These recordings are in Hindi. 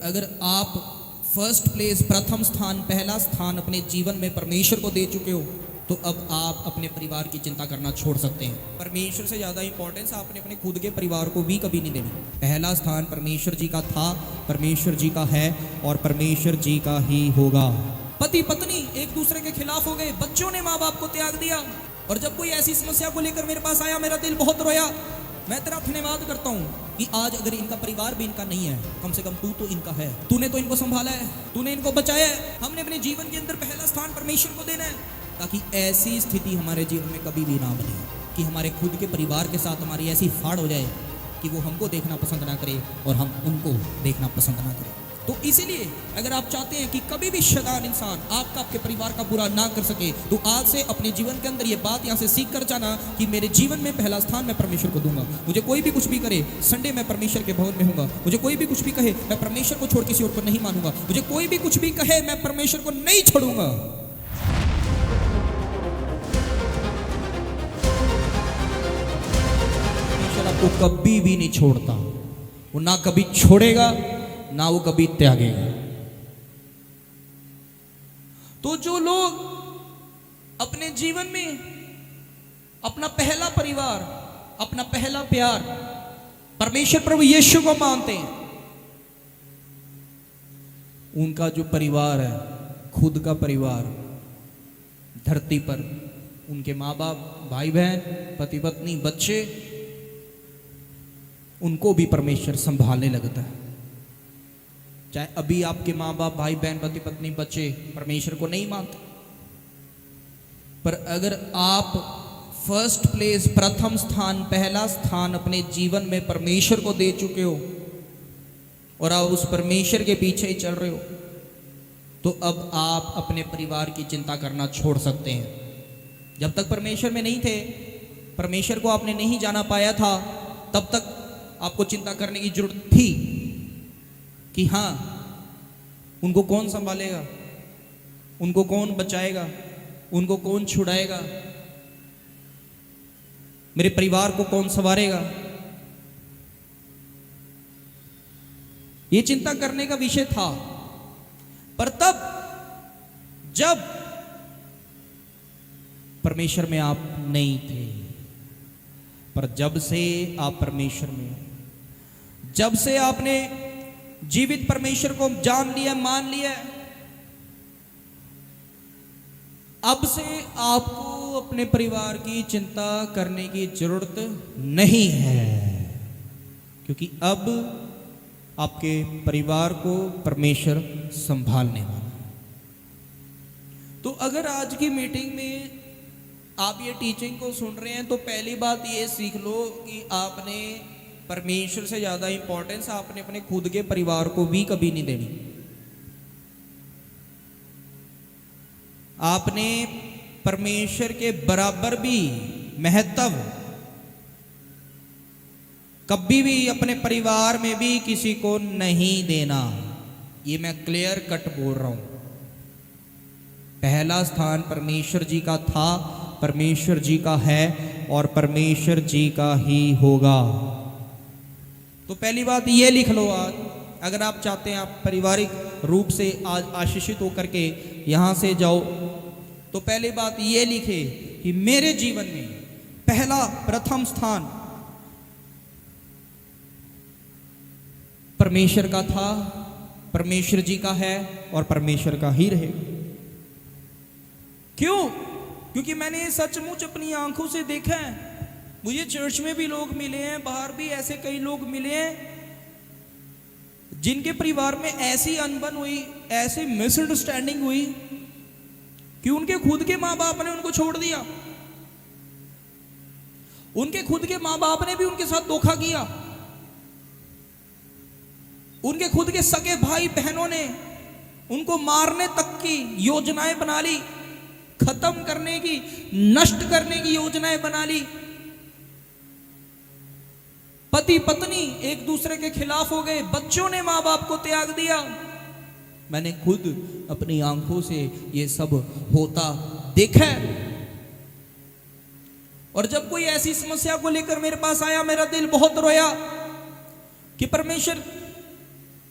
अगर आप फर्स्ट प्लेस, प्रथम स्थान, पहला स्थान अपने जीवन में परमेश्वर को दे चुके हो तो अब आप अपने परिवार की चिंता करना छोड़ सकते हैं। परमेश्वर से ज़्यादा इंपॉर्टेंस आपने अपने खुद के परिवार को भी कभी नहीं देनी। पहला स्थान परमेश्वर जी का था, परमेश्वर जी का है और परमेश्वर जी का ही होगा। पति पत्नी एक दूसरे के खिलाफ हो गए, बच्चों ने माँ बाप को त्याग दिया, और जब कोई ऐसी समस्या को लेकर मेरे पास आया, मेरा दिल बहुत रोया। मैं तेरा धन्यवाद करता हूँ कि आज अगर इनका परिवार भी इनका नहीं है, कम से कम तू तो इनका है। तूने तो इनको संभाला है, तूने इनको बचाया है। हमने अपने जीवन के अंदर पहला स्थान परमेश्वर को देना है, ताकि ऐसी स्थिति हमारे जीवन में कभी भी ना बने कि हमारे खुद के परिवार के साथ हमारी ऐसी फाड़ हो जाए कि वो हमको देखना पसंद ना करे और हम उनको देखना पसंद ना करें। तो इसीलिए अगर आप चाहते हैं कि कभी भी शैतान इंसान आपका, आपके परिवार का बुरा ना कर सके, तो आज से अपने जीवन के अंदर ये बात यहाँ से सीख कर जाना कि मेरे जीवन में पहला स्थान मैं परमेश्वर को दूंगा। मुझे कोई भी कुछ भी करे, संडे मैं परमेश्वर के भवन में हूँगा। मुझे कोई भी कुछ भी कहे, मैं परमेश्वर को छोड़ किसी और को नहीं मानूंगा। मुझे कोई भी कुछ भी कहे, मैं परमेश्वर को नहीं छोड़ूंगा। परमेश्वर आपको कभी भी नहीं छोड़ता, वो ना कभी छोड़ेगा ना वो कभी त्यागेगा। तो जो लोग अपने जीवन में अपना पहला परिवार, अपना पहला प्यार परमेश्वर प्रभु यीशु को मानते हैं, उनका जो परिवार है, खुद का परिवार धरती पर, उनके माँ बाप, भाई बहन, पति पत्नी, बच्चे, उनको भी परमेश्वर संभालने लगता है। चाहे अभी आपके माँ बाप, भाई बहन, पति पत्नी, बच्चे परमेश्वर को नहीं मानते, पर अगर आप फर्स्ट प्लेस, प्रथम स्थान, पहला स्थान अपने जीवन में परमेश्वर को दे चुके हो और आप उस परमेश्वर के पीछे ही चल रहे हो, तो अब आप अपने परिवार की चिंता करना छोड़ सकते हैं। जब तक परमेश्वर में नहीं थे, परमेश्वर को आपने नहीं जाना पाया था, तब तक आपको चिंता करने की जरूरत थी कि हाँ, उनको कौन संभालेगा, उनको कौन बचाएगा, उनको कौन छुड़ाएगा, मेरे परिवार को कौन संवारेगा। ये चिंता करने का विषय था। पर तब जब परमेश्वर में आप नहीं थे, पर जब से आप परमेश्वर में, जब से आपने जीवित परमेश्वर को जान लिया, मान लिया, अब से आपको अपने परिवार की चिंता करने की जरूरत नहीं है, क्योंकि अब आपके परिवार को परमेश्वर संभालने वाला है। तो अगर आज की मीटिंग में आप ये टीचिंग को सुन रहे हैं, तो पहली बात ये सीख लो कि आपने परमेश्वर से ज़्यादा इंपॉर्टेंस आपने अपने खुद के परिवार को भी कभी नहीं देनी। आपने परमेश्वर के बराबर भी महत्व कभी भी अपने परिवार में भी किसी को नहीं देना। ये मैं क्लियर कट बोल रहा हूं। पहला स्थान परमेश्वर जी का था, परमेश्वर जी का है और परमेश्वर जी का ही होगा। तो पहली बात ये लिख लो आज, अगर आप चाहते हैं आप पारिवारिक रूप से आज आशीषित होकर के यहां से जाओ, तो पहली बात ये लिखे कि मेरे जीवन में पहला, प्रथम स्थान परमेश्वर का था, परमेश्वर जी का है और परमेश्वर का ही रहेगा। क्यों? क्योंकि मैंने सचमुच अपनी आंखों से देखा है। मुझे चर्च में भी लोग मिले हैं, बाहर भी ऐसे कई लोग मिले हैं जिनके परिवार में ऐसी अनबन हुई, ऐसी मिसअंडरस्टैंडिंग हुई कि उनके खुद के माँ बाप ने उनको छोड़ दिया, उनके खुद के माँ बाप ने भी उनके साथ धोखा किया, उनके खुद के सगे भाई बहनों ने उनको मारने तक की योजनाएं बना ली, खत्म करने की, नष्ट करने की योजनाएं बना ली। पति पत्नी एक दूसरे के खिलाफ हो गए, बच्चों ने माँ बाप को त्याग दिया। मैंने खुद अपनी आंखों से ये सब होता देखा है। और जब कोई ऐसी समस्या को लेकर मेरे पास आया, मेरा दिल बहुत रोया कि परमेश्वर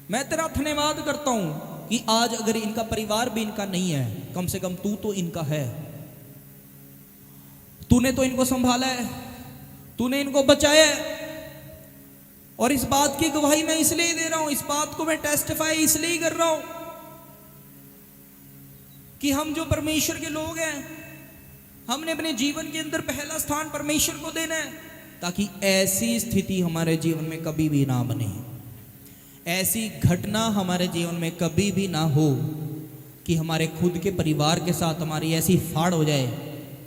मैं तेरा धन्यवाद करता हूं कि आज अगर इनका परिवार भी इनका नहीं है, कम से कम तू तो इनका है। तूने तो इनको संभाला है, तूने इनको बचाया है। और इस बात की गवाही मैं इसलिए दे रहा हूं, इस बात को मैं टेस्टिफाई इसलिए कर रहा हूं कि हम जो परमेश्वर के लोग हैं, हमने अपने जीवन के अंदर पहला स्थान परमेश्वर को देना है, ताकि ऐसी स्थिति हमारे जीवन में कभी भी ना बने, ऐसी घटना हमारे जीवन में कभी भी ना हो कि हमारे खुद के परिवार के साथ हमारी ऐसी फाड़ हो जाए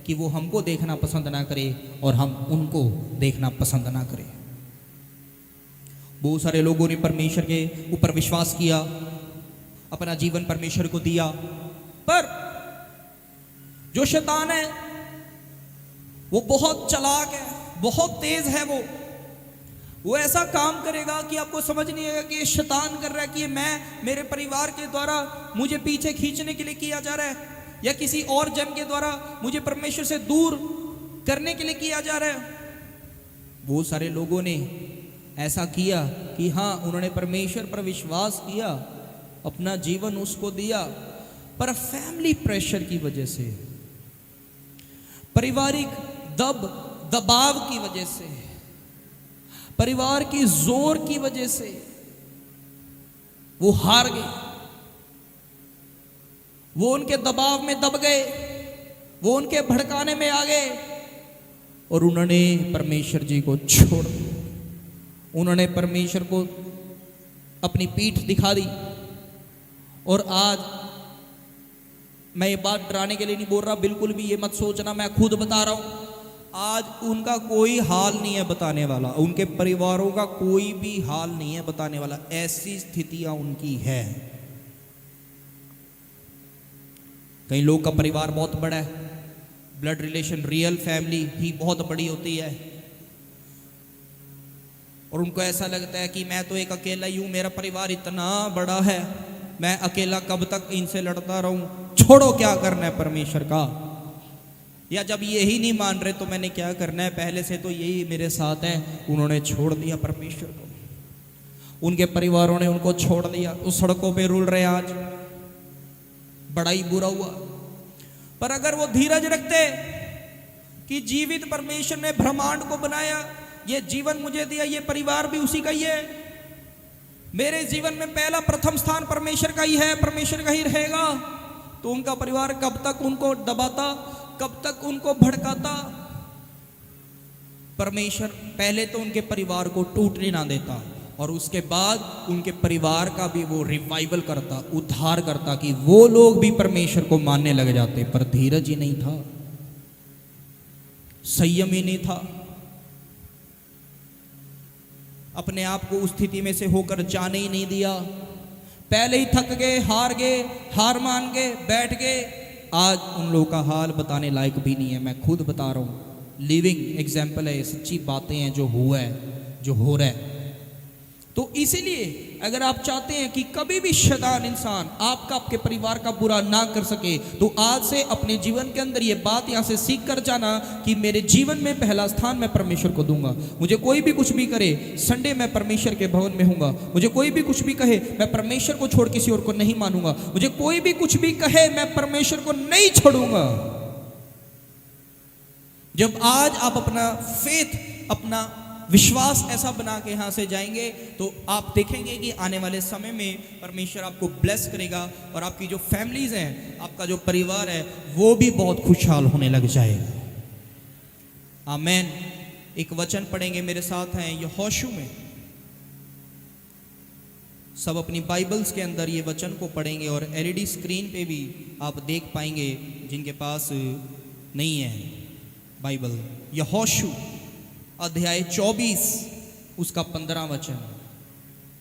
कि वो हमको देखना पसंद ना करे और हम उनको देखना पसंद ना करें। बहुत सारे लोगों ने परमेश्वर के ऊपर विश्वास किया, अपना जीवन परमेश्वर को दिया, पर जो शैतान है वो बहुत चालाक है, बहुत तेज है। वो ऐसा काम करेगा कि आपको समझ नहीं आएगा कि ये शैतान कर रहा है, कि ये मैं मेरे परिवार के द्वारा मुझे पीछे खींचने के लिए किया जा रहा है, या किसी और जन के द्वारा मुझे परमेश्वर से दूर करने के लिए किया जा रहा है। बहुत सारे लोगों ने ऐसा किया कि हाँ, उन्होंने परमेश्वर पर विश्वास किया, अपना जीवन उसको दिया, पर फैमिली प्रेशर की वजह से, पारिवारिक दबाव की वजह से, परिवार की जोर की वजह से वो हार गए, वो उनके दबाव में दब गए, वो उनके भड़काने में आ गए और उन्होंने परमेश्वर जी को छोड़ दिया। उन्होंने परमेश्वर को अपनी पीठ दिखा दी। और आज मैं ये बात डराने के लिए नहीं बोल रहा, बिल्कुल भी ये मत सोचना, मैं खुद बता रहा हूं, आज उनका कोई हाल नहीं है बताने वाला, उनके परिवारों का कोई भी हाल नहीं है बताने वाला, ऐसी स्थितियां उनकी है। कई लोग का परिवार बहुत बड़ा है, ब्लड रिलेशन, रियल फैमिली ही बहुत बड़ी होती है, और उनको ऐसा लगता है कि मैं तो एक अकेला ही हूं, मेरा परिवार इतना बड़ा है, मैं अकेला कब तक इनसे लड़ता रहूं, छोड़ो क्या करना है परमेश्वर का, या जब यही नहीं मान रहे तो मैंने क्या करना है, पहले से तो यही मेरे साथ है। उन्होंने छोड़ दिया परमेश्वर को, उनके परिवारों ने उनको छोड़ दिया, उस सड़कों पे रुल रहे आज, बड़ा ही बुरा हुआ। पर अगर वो धीरज रखते कि जीवित परमेश्वर ने ब्रह्मांड को बनाया, ये जीवन मुझे दिया, ये परिवार भी उसी का ही है, मेरे जीवन में पहला प्रथम स्थान परमेश्वर का ही है, परमेश्वर का ही रहेगा, तो उनका परिवार कब तक उनको दबाता, कब तक उनको भड़काता। परमेश्वर पहले तो उनके परिवार को टूटने ना देता, और उसके बाद उनके परिवार का भी वो रिवाइवल करता, उद्धार करता, कि वो लोग भी परमेश्वर को मानने लग जाते। पर धीरज ही नहीं था, संयम ही नहीं था, अपने आप को उस स्थिति में से होकर जाने ही नहीं दिया। पहले ही थक गए, हार गए, हार मान गए, बैठ गए। आज उन लोगों का हाल बताने लायक भी नहीं है, मैं खुद बता रहा हूं, लिविंग एग्जाम्पल है, सच्ची बातें हैं जो हुआ है, जो हो रहा है। तो इसीलिए अगर आप चाहते हैं कि कभी भी शैतान इंसान आपका, आपके परिवार का बुरा ना कर सके, तो आज से अपने जीवन के अंदर ये बात यहाँ से सीख कर जाना कि मेरे जीवन में पहला स्थान मैं परमेश्वर को दूंगा। मुझे कोई भी कुछ भी करे, संडे मैं परमेश्वर के भवन में हूँगा, मुझे कोई भी कुछ भी कहे, मैं परमेश्वर को छोड़ किसी और को नहीं मानूंगा, मुझे कोई भी कुछ भी कहे, मैं परमेश्वर को नहीं छोड़ूंगा। जब आज आप अपना फेथ, अपना विश्वास ऐसा बना के यहां से जाएंगे, तो आप देखेंगे कि आने वाले समय में परमेश्वर आपको ब्लेस करेगा, और आपकी जो फैमिलीज हैं, आपका जो परिवार है, वो भी बहुत खुशहाल होने लग जाएगा। आमेन। एक वचन पढ़ेंगे, मेरे साथ हैं यहोशू में, सब अपनी बाइबल्स के अंदर ये वचन को पढ़ेंगे, और एलईडी स्क्रीन पे भी आप देख पाएंगे जिनके पास नहीं है बाइबल। यहोशू अध्याय 24 उसका 15 वचन।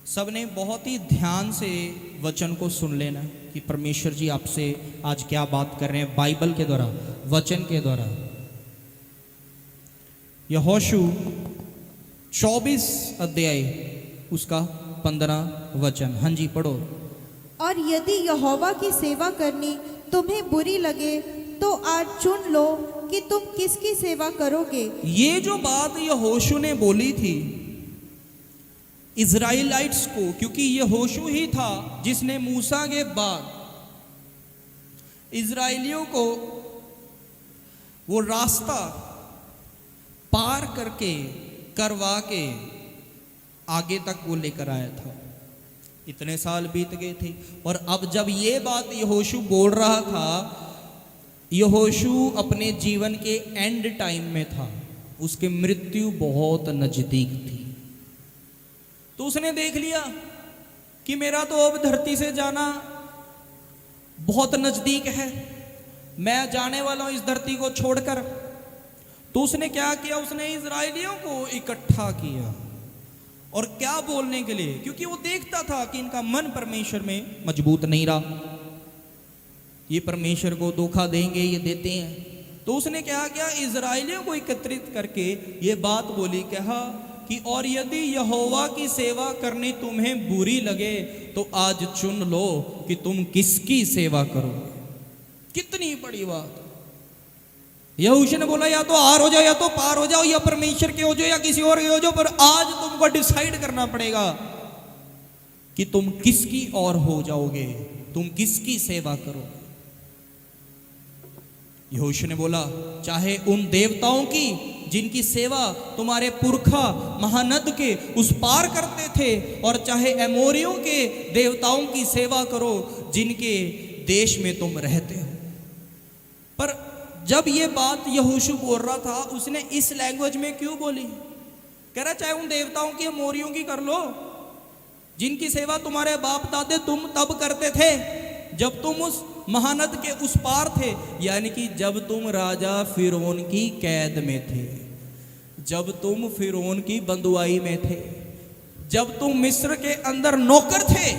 सबने बहुत ही ध्यान से वचन को सुन लेना कि परमेश्वर जी आपसे आज क्या बात कर रहे हैं बाइबल के द्वारा, वचन के द्वारा। यहोशू 24 अध्याय उसका 15 वचन। हाँ जी पढ़ो। और यदि यहोवा की सेवा करनी तुम्हें बुरी लगे तो आज चुन लो कि तुम किसकी सेवा करोगे। ये जो बात यहोशू ने बोली थी, इज़राइलाइट्स को, क्योंकि यहोशू ही था जिसने मूसा के बाद इज़राइलियों को वो रास्ता पार करके करवा के आगे तक वो लेकर आया था। इतने साल बीत गए थे और अब जब ये बात यहोशू बोल रहा था, यहोशू अपने जीवन के एंड टाइम में था, उसकी मृत्यु बहुत नजदीक थी। तो उसने देख लिया कि मेरा तो अब धरती से जाना बहुत नजदीक है, मैं जाने वाला हूं इस धरती को छोड़कर। तो उसने क्या किया, उसने इजराइलियों को इकट्ठा किया। और क्या बोलने के लिए, क्योंकि वो देखता था कि इनका मन परमेश्वर में मजबूत नहीं रहा, ये परमेश्वर को धोखा देंगे, ये देते हैं। तो उसने क्या किया, इजराइलियों को एकत्रित करके ये बात बोली, कहा कि और यदि यहोवा की सेवा करनी तुम्हें बुरी लगे तो आज चुन लो कि तुम किसकी सेवा करोगे। कितनी बड़ी बात। यहोशू ने बोला या तो आर हो जाओ या तो पार हो जाओ, या परमेश्वर के हो जाओ या किसी और के हो जाओ, पर आज तुमको डिसाइड करना पड़ेगा कि तुम किसकी और हो जाओगे, तुम किसकी सेवा करोगे। यहोशू ने बोला चाहे उन देवताओं की जिनकी सेवा तुम्हारे पुरखा महानद के उस पार करते थे, और चाहे एमोरियों के देवताओं की सेवा करो जिनके देश में तुम रहते हो। पर जब ये बात यहोशू बोल रहा था, उसने इस लैंग्वेज में क्यों बोली? कह रहा चाहे उन देवताओं की एमोरियों की कर लो जिनकी सेवा तुम्हारे बाप दादे तुम तब करते थे जब तुम उस महानद के उस पार थे, यानी कि जब तुम राजा फिरौन की कैद में थे, जब तुम फिरौन की बंदुआई में थे, जब तुम मिस्र के अंदर नौकर थे।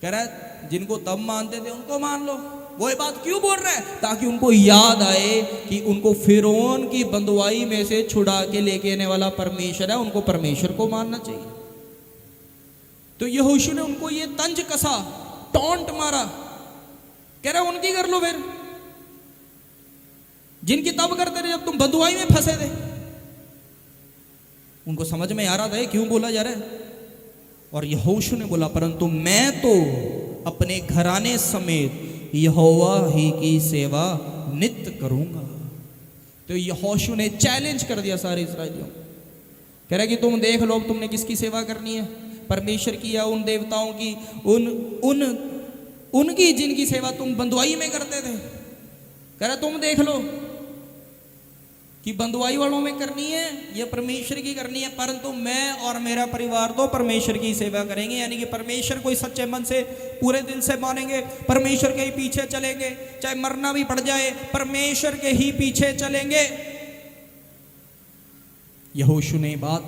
कह रहा है जिनको तब मानते थे उनको मान लो। वो ये बात क्यों बोल रहा है? ताकि उनको याद आए कि उनको फिरौन की बंदुआई में से छुड़ा के लेके आने वाला परमेश्वर है, उनको परमेश्वर को मानना चाहिए। तो यहोशू ने उनको ये तंज कसा, टॉन्ट मारा, कह रहा उनकी कर लो फिर जिनकी तब करते थे जब तुम बंदुआई में फंसे थे। उनको समझ में आ रहा था क्यों बोला जा रहा है। और यहोशू ने बोला परंतु मैं तो अपने घराने समेत यहोवा ही की सेवा नित्य करूंगा। तो यहोशू ने चैलेंज कर दिया सारे इस्राएलियों, कह रहा कि तुम देख लो तुमने किसकी सेवा करनी है, परमेश्वर की या उन देवताओं की, उनकी जिनकी सेवा तुम बंदुआई में करते थे। कह रहा तुम देख लो कि बंदुआई वालों में करनी है या परमेश्वर की करनी है, परंतु मैं और मेरा परिवार तो परमेश्वर की सेवा करेंगे। यानी कि परमेश्वर को सच्चे मन से पूरे दिल से मानेंगे, परमेश्वर के ही पीछे चलेंगे, चाहे मरना भी पड़ जाए परमेश्वर के ही पीछे चलेंगे। यहोशू ने बात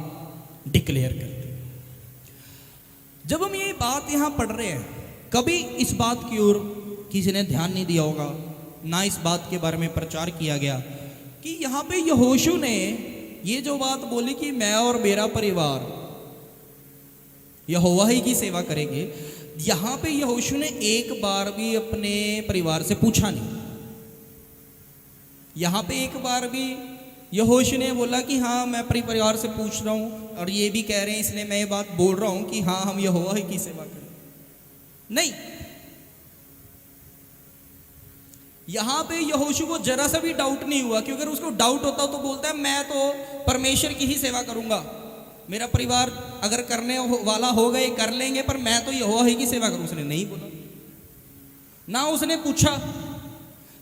डिक्लेयर कर दी। जब हम ये बात यहां पढ़ रहे हैं, कभी इस बात की ओर किसी ने ध्यान नहीं दिया होगा, ना इस बात के बारे में प्रचार किया गया कि यहां पे यहोशू ने ये जो बात बोली कि मैं और मेरा परिवार यहोवा ही की सेवा करेंगे, यहां पे यहोशू ने एक बार भी अपने परिवार से पूछा नहीं। यहां पे एक बार भी यहोशू ने बोला कि हाँ मैं अपने परिवार से पूछ रहा हूं और ये भी कह रहे हैं इसलिए मैं ये बात बोल रहा हूं कि हाँ हम यहोवा ही की सेवा करें, नहीं। यहां पे यहोशू को जरा सा भी डाउट नहीं हुआ, क्योंकि अगर उसको डाउट होता तो बोलता है मैं तो परमेश्वर की ही सेवा करूंगा, मेरा परिवार अगर करने वाला हो गए कर लेंगे, पर मैं तो यहोवा ही की सेवा करूं। उसने नहीं बोला, ना उसने पूछा,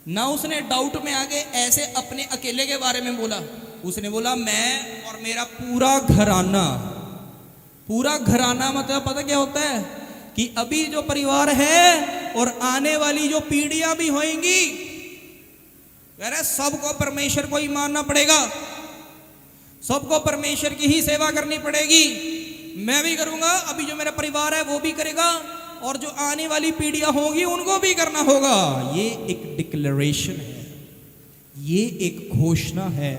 ना उसने डाउट में आके ऐसे अपने अकेले के बारे में बोला। उसने बोला मैं और मेरा पूरा घराना। पूरा घराना मतलब पता क्या होता है कि अभी जो परिवार है और आने वाली जो पीढ़ियां भी होंगी, सबको परमेश्वर को ही मानना पड़ेगा, सबको परमेश्वर की ही सेवा करनी पड़ेगी। मैं भी करूंगा, अभी जो मेरा परिवार है वो भी करेगा, और जो आने वाली पीढ़ियां होंगी उनको भी करना होगा। ये एक डिक्लेरेशन है, ये एक घोषणा है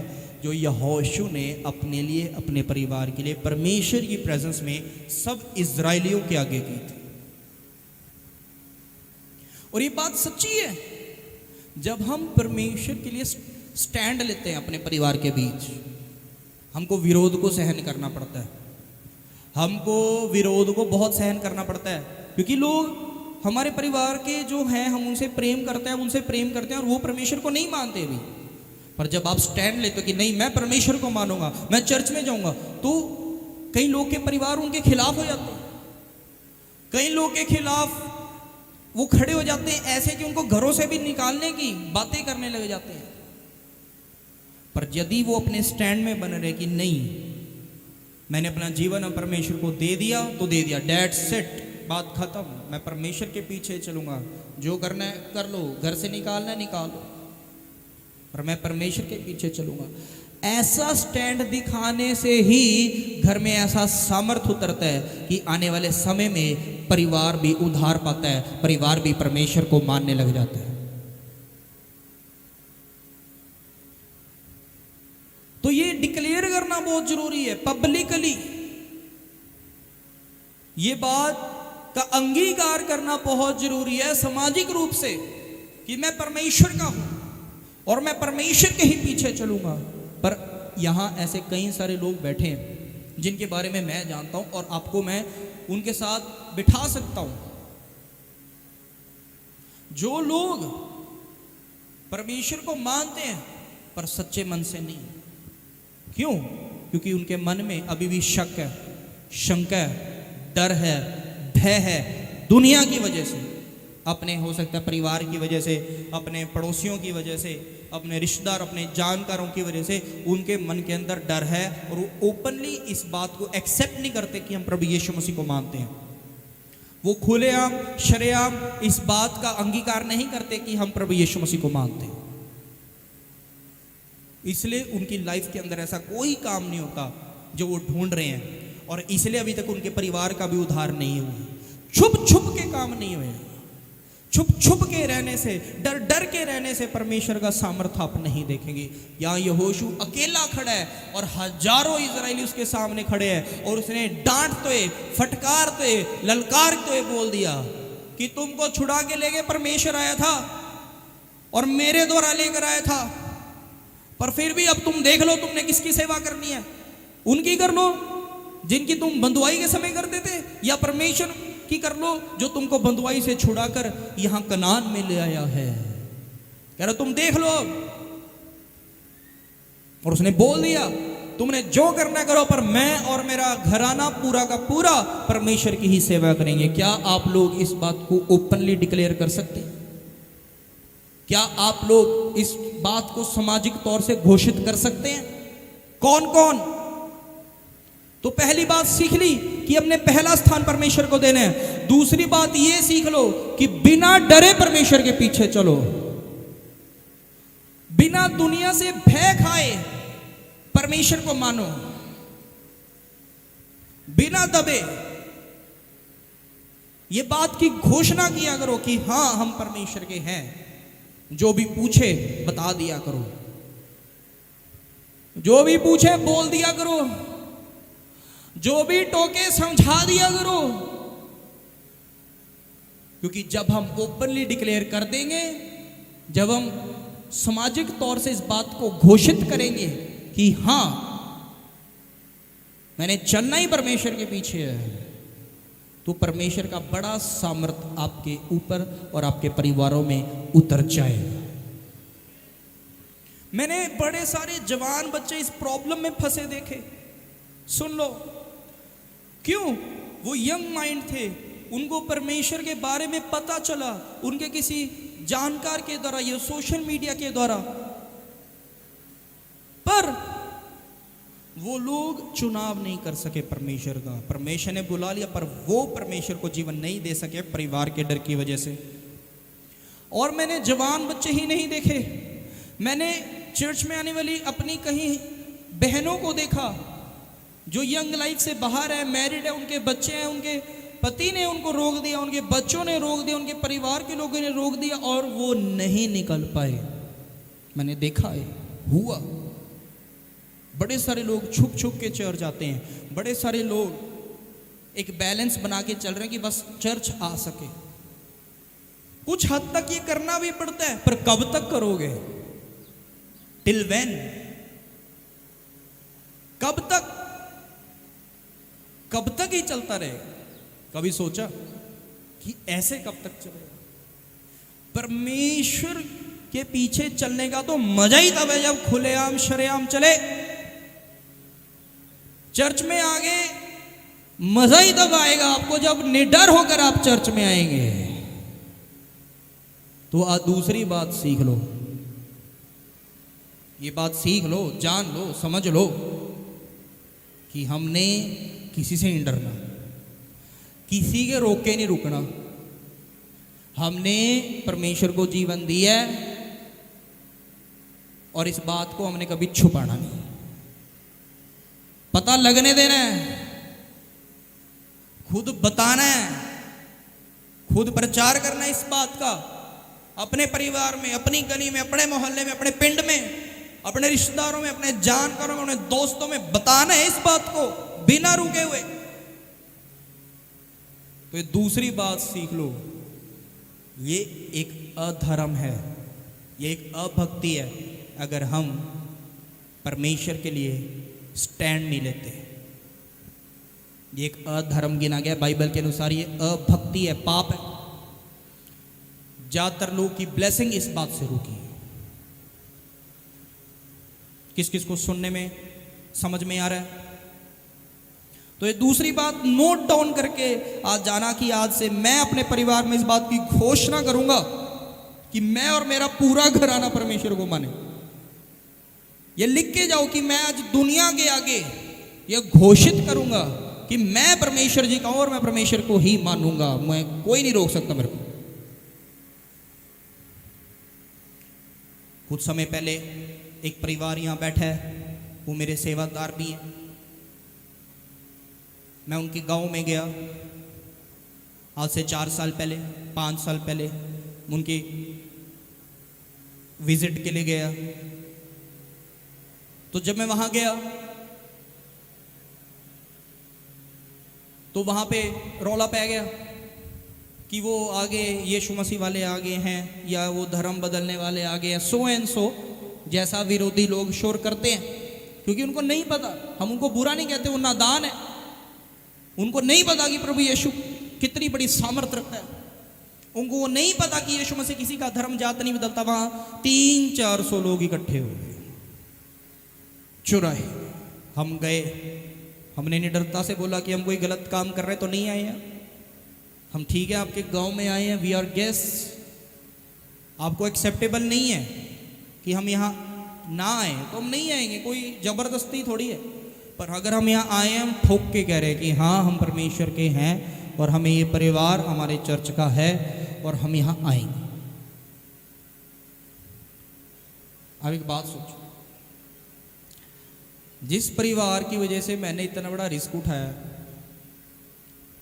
जो यहोशू ने अपने लिए, अपने परिवार के लिए परमेश्वर की प्रेजेंस में सब इजराइलियों के आगे की थी। और ये बात सच्ची है, जब हम परमेश्वर के लिए स्टैंड लेते हैं अपने परिवार के बीच, हमको विरोध को सहन करना पड़ता है। हमको विरोध को बहुत सहन करना पड़ता है, क्योंकि लोग हमारे परिवार के जो हैं, हम उनसे प्रेम करते हैं, उनसे प्रेम करते हैं, और वो परमेश्वर को नहीं मानते भी। पर जब आप स्टैंड लेते हो कि नहीं मैं परमेश्वर को मानूंगा, मैं चर्च में जाऊंगा, तो कई लोग के परिवार उनके खिलाफ हो जाते हैं, कई लोग के खिलाफ वो खड़े हो जाते हैं, ऐसे कि उनको घरों से भी निकालने की बातें करने लग जाते हैं। पर यदि वो अपने स्टैंड में बने रहे कि नहीं मैंने अपना जीवन परमेश्वर को दे दिया तो दे दिया, दैट्स इट, बात खत्म, मैं परमेश्वर के पीछे चलूंगा, जो करना है कर लो, घर से निकालना है निकालो, पर मैं परमेश्वर के पीछे चलूंगा। ऐसा स्टैंड दिखाने से ही घर में ऐसा सामर्थ्य उतरता है कि आने वाले समय में परिवार भी उद्धार पाता है, परिवार भी परमेश्वर को मानने लग जाता है। तो ये डिक्लेयर करना बहुत जरूरी है पब्लिकली, ये बात का अंगीकार करना बहुत जरूरी है सामाजिक रूप से कि मैं परमेश्वर का हूं और मैं परमेश्वर के ही पीछे चलूंगा। पर यहां ऐसे कई सारे लोग बैठे हैं जिनके बारे में मैं जानता हूं और आपको मैं उनके साथ बिठा सकता हूं, जो लोग परमेश्वर को मानते हैं पर सच्चे मन से नहीं। क्यों? क्योंकि उनके मन में अभी भी शक है, शंका है, डर है, भय है, दुनिया की वजह से, अपने हो सकता है परिवार की वजह से, अपने पड़ोसियों की वजह से, अपने रिश्तेदार, अपने जानकारों की वजह से उनके मन के अंदर डर है और वो ओपनली इस बात को एक्सेप्ट नहीं करते कि हम प्रभु यीशु मसीह को मानते हैं। वो खुलेआम शरेआम इस बात का अंगीकार नहीं करते कि हम प्रभु यीशु मसीह को मानते हैं। इसलिए उनकी लाइफ के अंदर ऐसा कोई काम नहीं होता जो वो ढूंढ रहे हैं, और इसलिए अभी तक उनके परिवार का भी उद्धार नहीं हुआ। छुप छुप के काम नहीं हुए, छुप छुप के रहने से, डर डर के रहने से परमेश्वर का सामर्थ्य आप नहीं देखेंगे। यहाँ यहोशू अकेला खड़ा है और हजारों इजरायली उसके सामने खड़े हैं, और उसने डांटते हुए, फटकारते हुए, ललकारते हुए बोल दिया कि तुमको छुड़ा के लेके परमेश्वर आया था और मेरे द्वारा लेकर आया था, पर फिर भी अब तुम देख लो तुमने किसकी सेवा करनी है, उनकी कर लो जिनकी तुम बंधुआई के समय करते थे, या परमेश्वर की कर लो जो तुमको बंधुआई से छुड़ाकर यहां कनान में ले आया है। कह रहा तुम देख लो। और उसने बोल दिया तुमने जो करना करो, पर मैं और मेरा घराना पूरा का पूरा परमेश्वर की ही सेवा करेंगे। क्या आप लोग इस बात को ओपनली डिक्लेयर कर सकते हैं? क्या आप लोग इस बात को सामाजिक तौर से घोषित कर सकते हैं? कौन कौन? तो पहली बात सीख ली कि अपने पहला स्थान परमेश्वर को देना है। दूसरी बात ये सीख लो कि बिना डरे परमेश्वर के पीछे चलो, बिना दुनिया से भय खाए परमेश्वर को मानो, बिना दबे ये बात की घोषणा किया करो कि हां हम परमेश्वर के हैं। जो भी पूछे बता दिया करो, जो भी पूछे बोल दिया करो, जो भी टोके समझा दिया करो, क्योंकि जब हम ओपनली डिक्लेयर कर देंगे, जब हम सामाजिक तौर से इस बात को घोषित करेंगे कि हां मैंने चलना ही परमेश्वर के पीछे है, तो परमेश्वर का बड़ा सामर्थ्य आपके ऊपर और आपके परिवारों में उतर जाएगा। मैंने बड़े सारे जवान बच्चे इस प्रॉब्लम में फंसे देखे। सुन लो क्यों? वो यंग माइंड थे, उनको परमेश्वर के बारे में पता चला उनके किसी जानकार के द्वारा या सोशल मीडिया के द्वारा, पर वो लोग चुनाव नहीं कर सके परमेश्वर का। परमेश्वर ने बुला लिया पर वो परमेश्वर को जीवन नहीं दे सके परिवार के डर की वजह से। और मैंने जवान बच्चे ही नहीं देखे, मैंने चर्च में आने वाली अपनी कहीं बहनों को देखा जो यंग लाइफ से बाहर है, मैरिड है, उनके बच्चे हैं, उनके पति ने उनको रोक दिया, उनके बच्चों ने रोक दिया, उनके परिवार के लोगों ने रोक दिया और वो नहीं निकल पाए। मैंने देखा है, हुआ। बड़े सारे लोग छुप छुप के चर्च जाते हैं, बड़े सारे लोग एक बैलेंस बना के चल रहे हैं कि बस चर्च आ सके। कुछ हद तक ये करना भी पड़ता है, पर कब तक करोगे? Till when? कब तक कब तक ही चलता रहेगा? कभी सोचा कि ऐसे कब तक चलेगा? परमेश्वर के पीछे चलने का तो मजा ही तब है जब खुलेआम शरेआम चले। चर्च में आगे मजा ही तब आएगा आपको जब निडर होकर आप चर्च में आएंगे। तो आज दूसरी बात सीख लो, ये बात सीख लो, जान लो, समझ लो कि हमने किसी से नहीं डरना, किसी के रोक के नहीं रुकना। हमने परमेश्वर को जीवन दिया है और इस बात को हमने कभी छुपाना नहीं, पता लगने देना है, खुद बताना है, खुद प्रचार करना है इस बात का, अपने परिवार में, अपनी गली में, अपने मोहल्ले में, अपने पिंड में, अपने रिश्तेदारों में, अपने जानकारों में, अपने दोस्तों में बताना है इस बात को बिना रुके हुए। तो ये दूसरी बात सीख लो, ये एक अधर्म है, ये एक अभक्ति है अगर हम परमेश्वर के लिए स्टैंड नहीं लेते। ये एक अधर्म गिना गया बाइबल के अनुसार, ये अभक्ति है, पाप है। ज्यादातर लोग की ब्लेसिंग इस बात से रुकी है। किस किस को सुनने में समझ में आ रहा है? तो ये दूसरी बात नोट डाउन करके आज जाना कि आज से मैं अपने परिवार में इस बात की घोषणा करूंगा कि मैं और मेरा पूरा घराना परमेश्वर को माने। ये लिख के जाओ कि मैं आज दुनिया के आगे ये घोषित करूंगा कि मैं परमेश्वर जी का हूं और मैं परमेश्वर को ही मानूंगा, मैं कोई नहीं रोक सकता मेरे को। कुछ समय पहले एक परिवार यहां बैठा है, वो मेरे सेवादार भी हैं। मैं उनके गांव में गया आज से 4 साल पहले, 5 साल पहले उनकी विजिट के लिए गया। तो जब मैं वहां गया तो वहां पे रौला पै गया कि वो आगे यीशु मसीह वाले आगे हैं या वो धर्म बदलने वाले आगे हैं, सो एंड सो जैसा विरोधी लोग शोर करते हैं, क्योंकि उनको नहीं पता। हम उनको बुरा नहीं कहते, वो नादान है, उनको नहीं पता कि प्रभु यीशु कितनी बड़ी सामर्थ्य रखता है। उनको वो नहीं पता कि यीशु मसीह किसी का धर्म जात नहीं बदलता। वहां 300-400 लोग इकट्ठे हो गए चुराहे। हम गए, हमने निडरता से बोला कि हम कोई गलत काम कर रहे तो नहीं आए हैं, हम ठीक है आपके गांव में आए हैं, वी आर गेस्ट, आपको एक्सेप्टेबल नहीं है कि हम यहाँ ना आए तो हम नहीं आएंगे, कोई जबरदस्ती थोड़ी है। पर अगर हम यहाँ आए हैं, हम ठोक के कह रहे हैं कि हाँ हम परमेश्वर के हैं और हमें ये परिवार हमारे चर्च का है और हम यहाँ आएंगे। अब एक बात सोचो, जिस परिवार की वजह से मैंने इतना बड़ा रिस्क उठाया,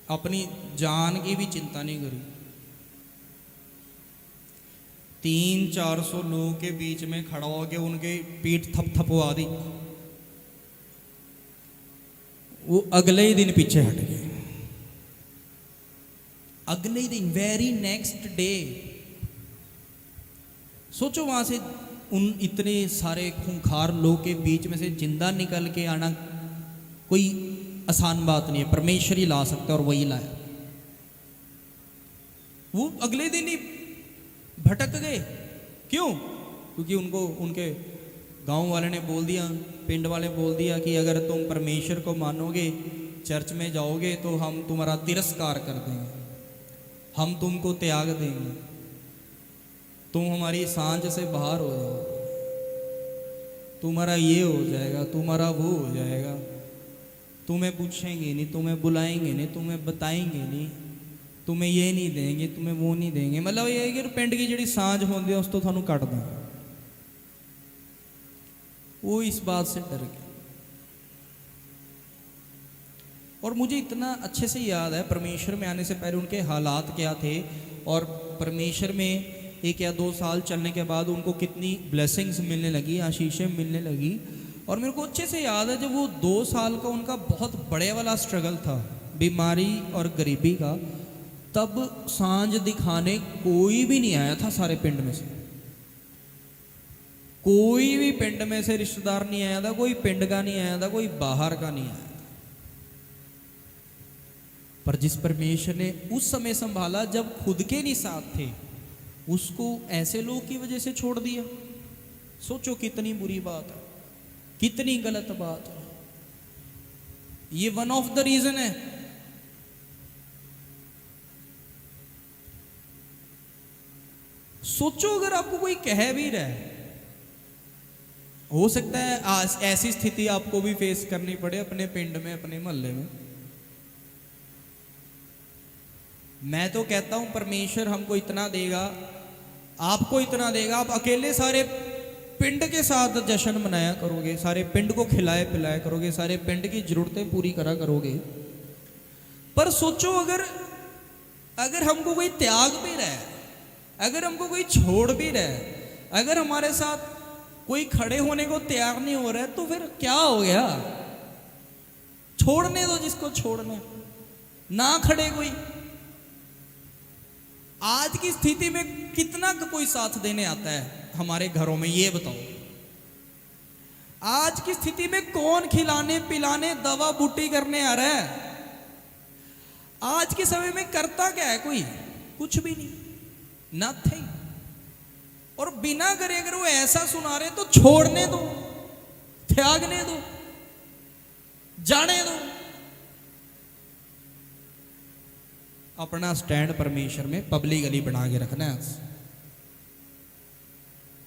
अपनी जान की भी चिंता नहीं करी, 300-400 लोगों के बीच में खड़ा होकर उनके पीठ थपथपवा दी, वो अगले ही दिन पीछे हट गए। अगले ही दिन, वेरी नेक्स्ट डे। सोचो वहां से उन इतने सारे खूंखार लोग के बीच में से जिंदा निकल के आना कोई आसान बात नहीं है, परमेश्वर ही ला सकता है और वही लाया। वो अगले दिन ही भटक गए। क्यों? क्योंकि उनको उनके गांव वाले ने बोल दिया, पिंड वाले बोल दिया कि अगर तुम परमेश्वर को मानोगे, चर्च में जाओगे तो हम तुम्हारा तिरस्कार कर देंगे, हम तुमको त्याग देंगे, तुम हमारी सांझ से बाहर हो जाओगे, तुम्हारा ये हो जाएगा, तुम्हारा वो हो जाएगा, तुम्हें पूछेंगे नहीं, तुम्हें बुलाएंगे नहीं, तुम्हें बताएंगे नहीं, तुम्हें ये नहीं देंगे, तुम्हें वो नहीं देंगे। मतलब ये है कि पिंड की जी सांझ होंगी उस तो थानू कट देंगे। वो इस बात से डर गया। और मुझे इतना अच्छे से याद है परमेश्वर में आने से पहले उनके हालात क्या थे और परमेश्वर में 1 या 2 साल चलने के बाद उनको कितनी ब्लेसिंग्स मिलने लगी, आशीषें मिलने लगी। और मेरे को अच्छे से याद है जब वो 2 साल का उनका बहुत बड़े वाला स्ट्रगल था, बीमारी और गरीबी का, तब सांझ दिखाने कोई भी नहीं आया था सारे पिंड में से, कोई भी पिंड में से रिश्तेदार नहीं आया था, कोई पिंड का नहीं आया था, कोई बाहर का नहीं आया था। पर जिस परमेश्वर ने उस समय संभाला जब खुद के नहीं साथ थे, उसको ऐसे लोग की वजह से छोड़ दिया। सोचो कितनी बुरी बात है, कितनी गलत बात है। ये वन ऑफ द रीजन है। सोचो अगर आपको कोई कह भी रहा है, हो सकता है आज ऐसी स्थिति आपको भी फेस करनी पड़े अपने पिंड में, अपने मोहल्ले में। मैं तो कहता हूं परमेश्वर हमको इतना देगा, आपको इतना देगा, आप अकेले सारे पिंड के साथ जश्न मनाया करोगे, सारे पिंड को खिलाए पिलाया करोगे, सारे पिंड की जरूरतें पूरी करा करोगे। पर सोचो अगर हमको कोई त्याग भी रहा है, अगर हमको कोई छोड़ भी रहा है, अगर हमारे साथ कोई खड़े होने को तैयार नहीं हो रहा है, तो फिर क्या हो गया? छोड़ने दो जिसको छोड़ना, ना खड़े कोई। आज की स्थिति में कितना कोई साथ देने आता है हमारे घरों में, ये बताओ। आज की स्थिति में कौन खिलाने पिलाने दवा बूटी करने आ रहा है? आज के समय में करता क्या है कोई? कुछ भी नहीं, नथिंग। और बिना करे अगर वो ऐसा सुना रहे तो छोड़ने दो, त्यागने दो, जाने दो। अपना स्टैंड परमेश्वर में पब्लिकली बना के रखना है।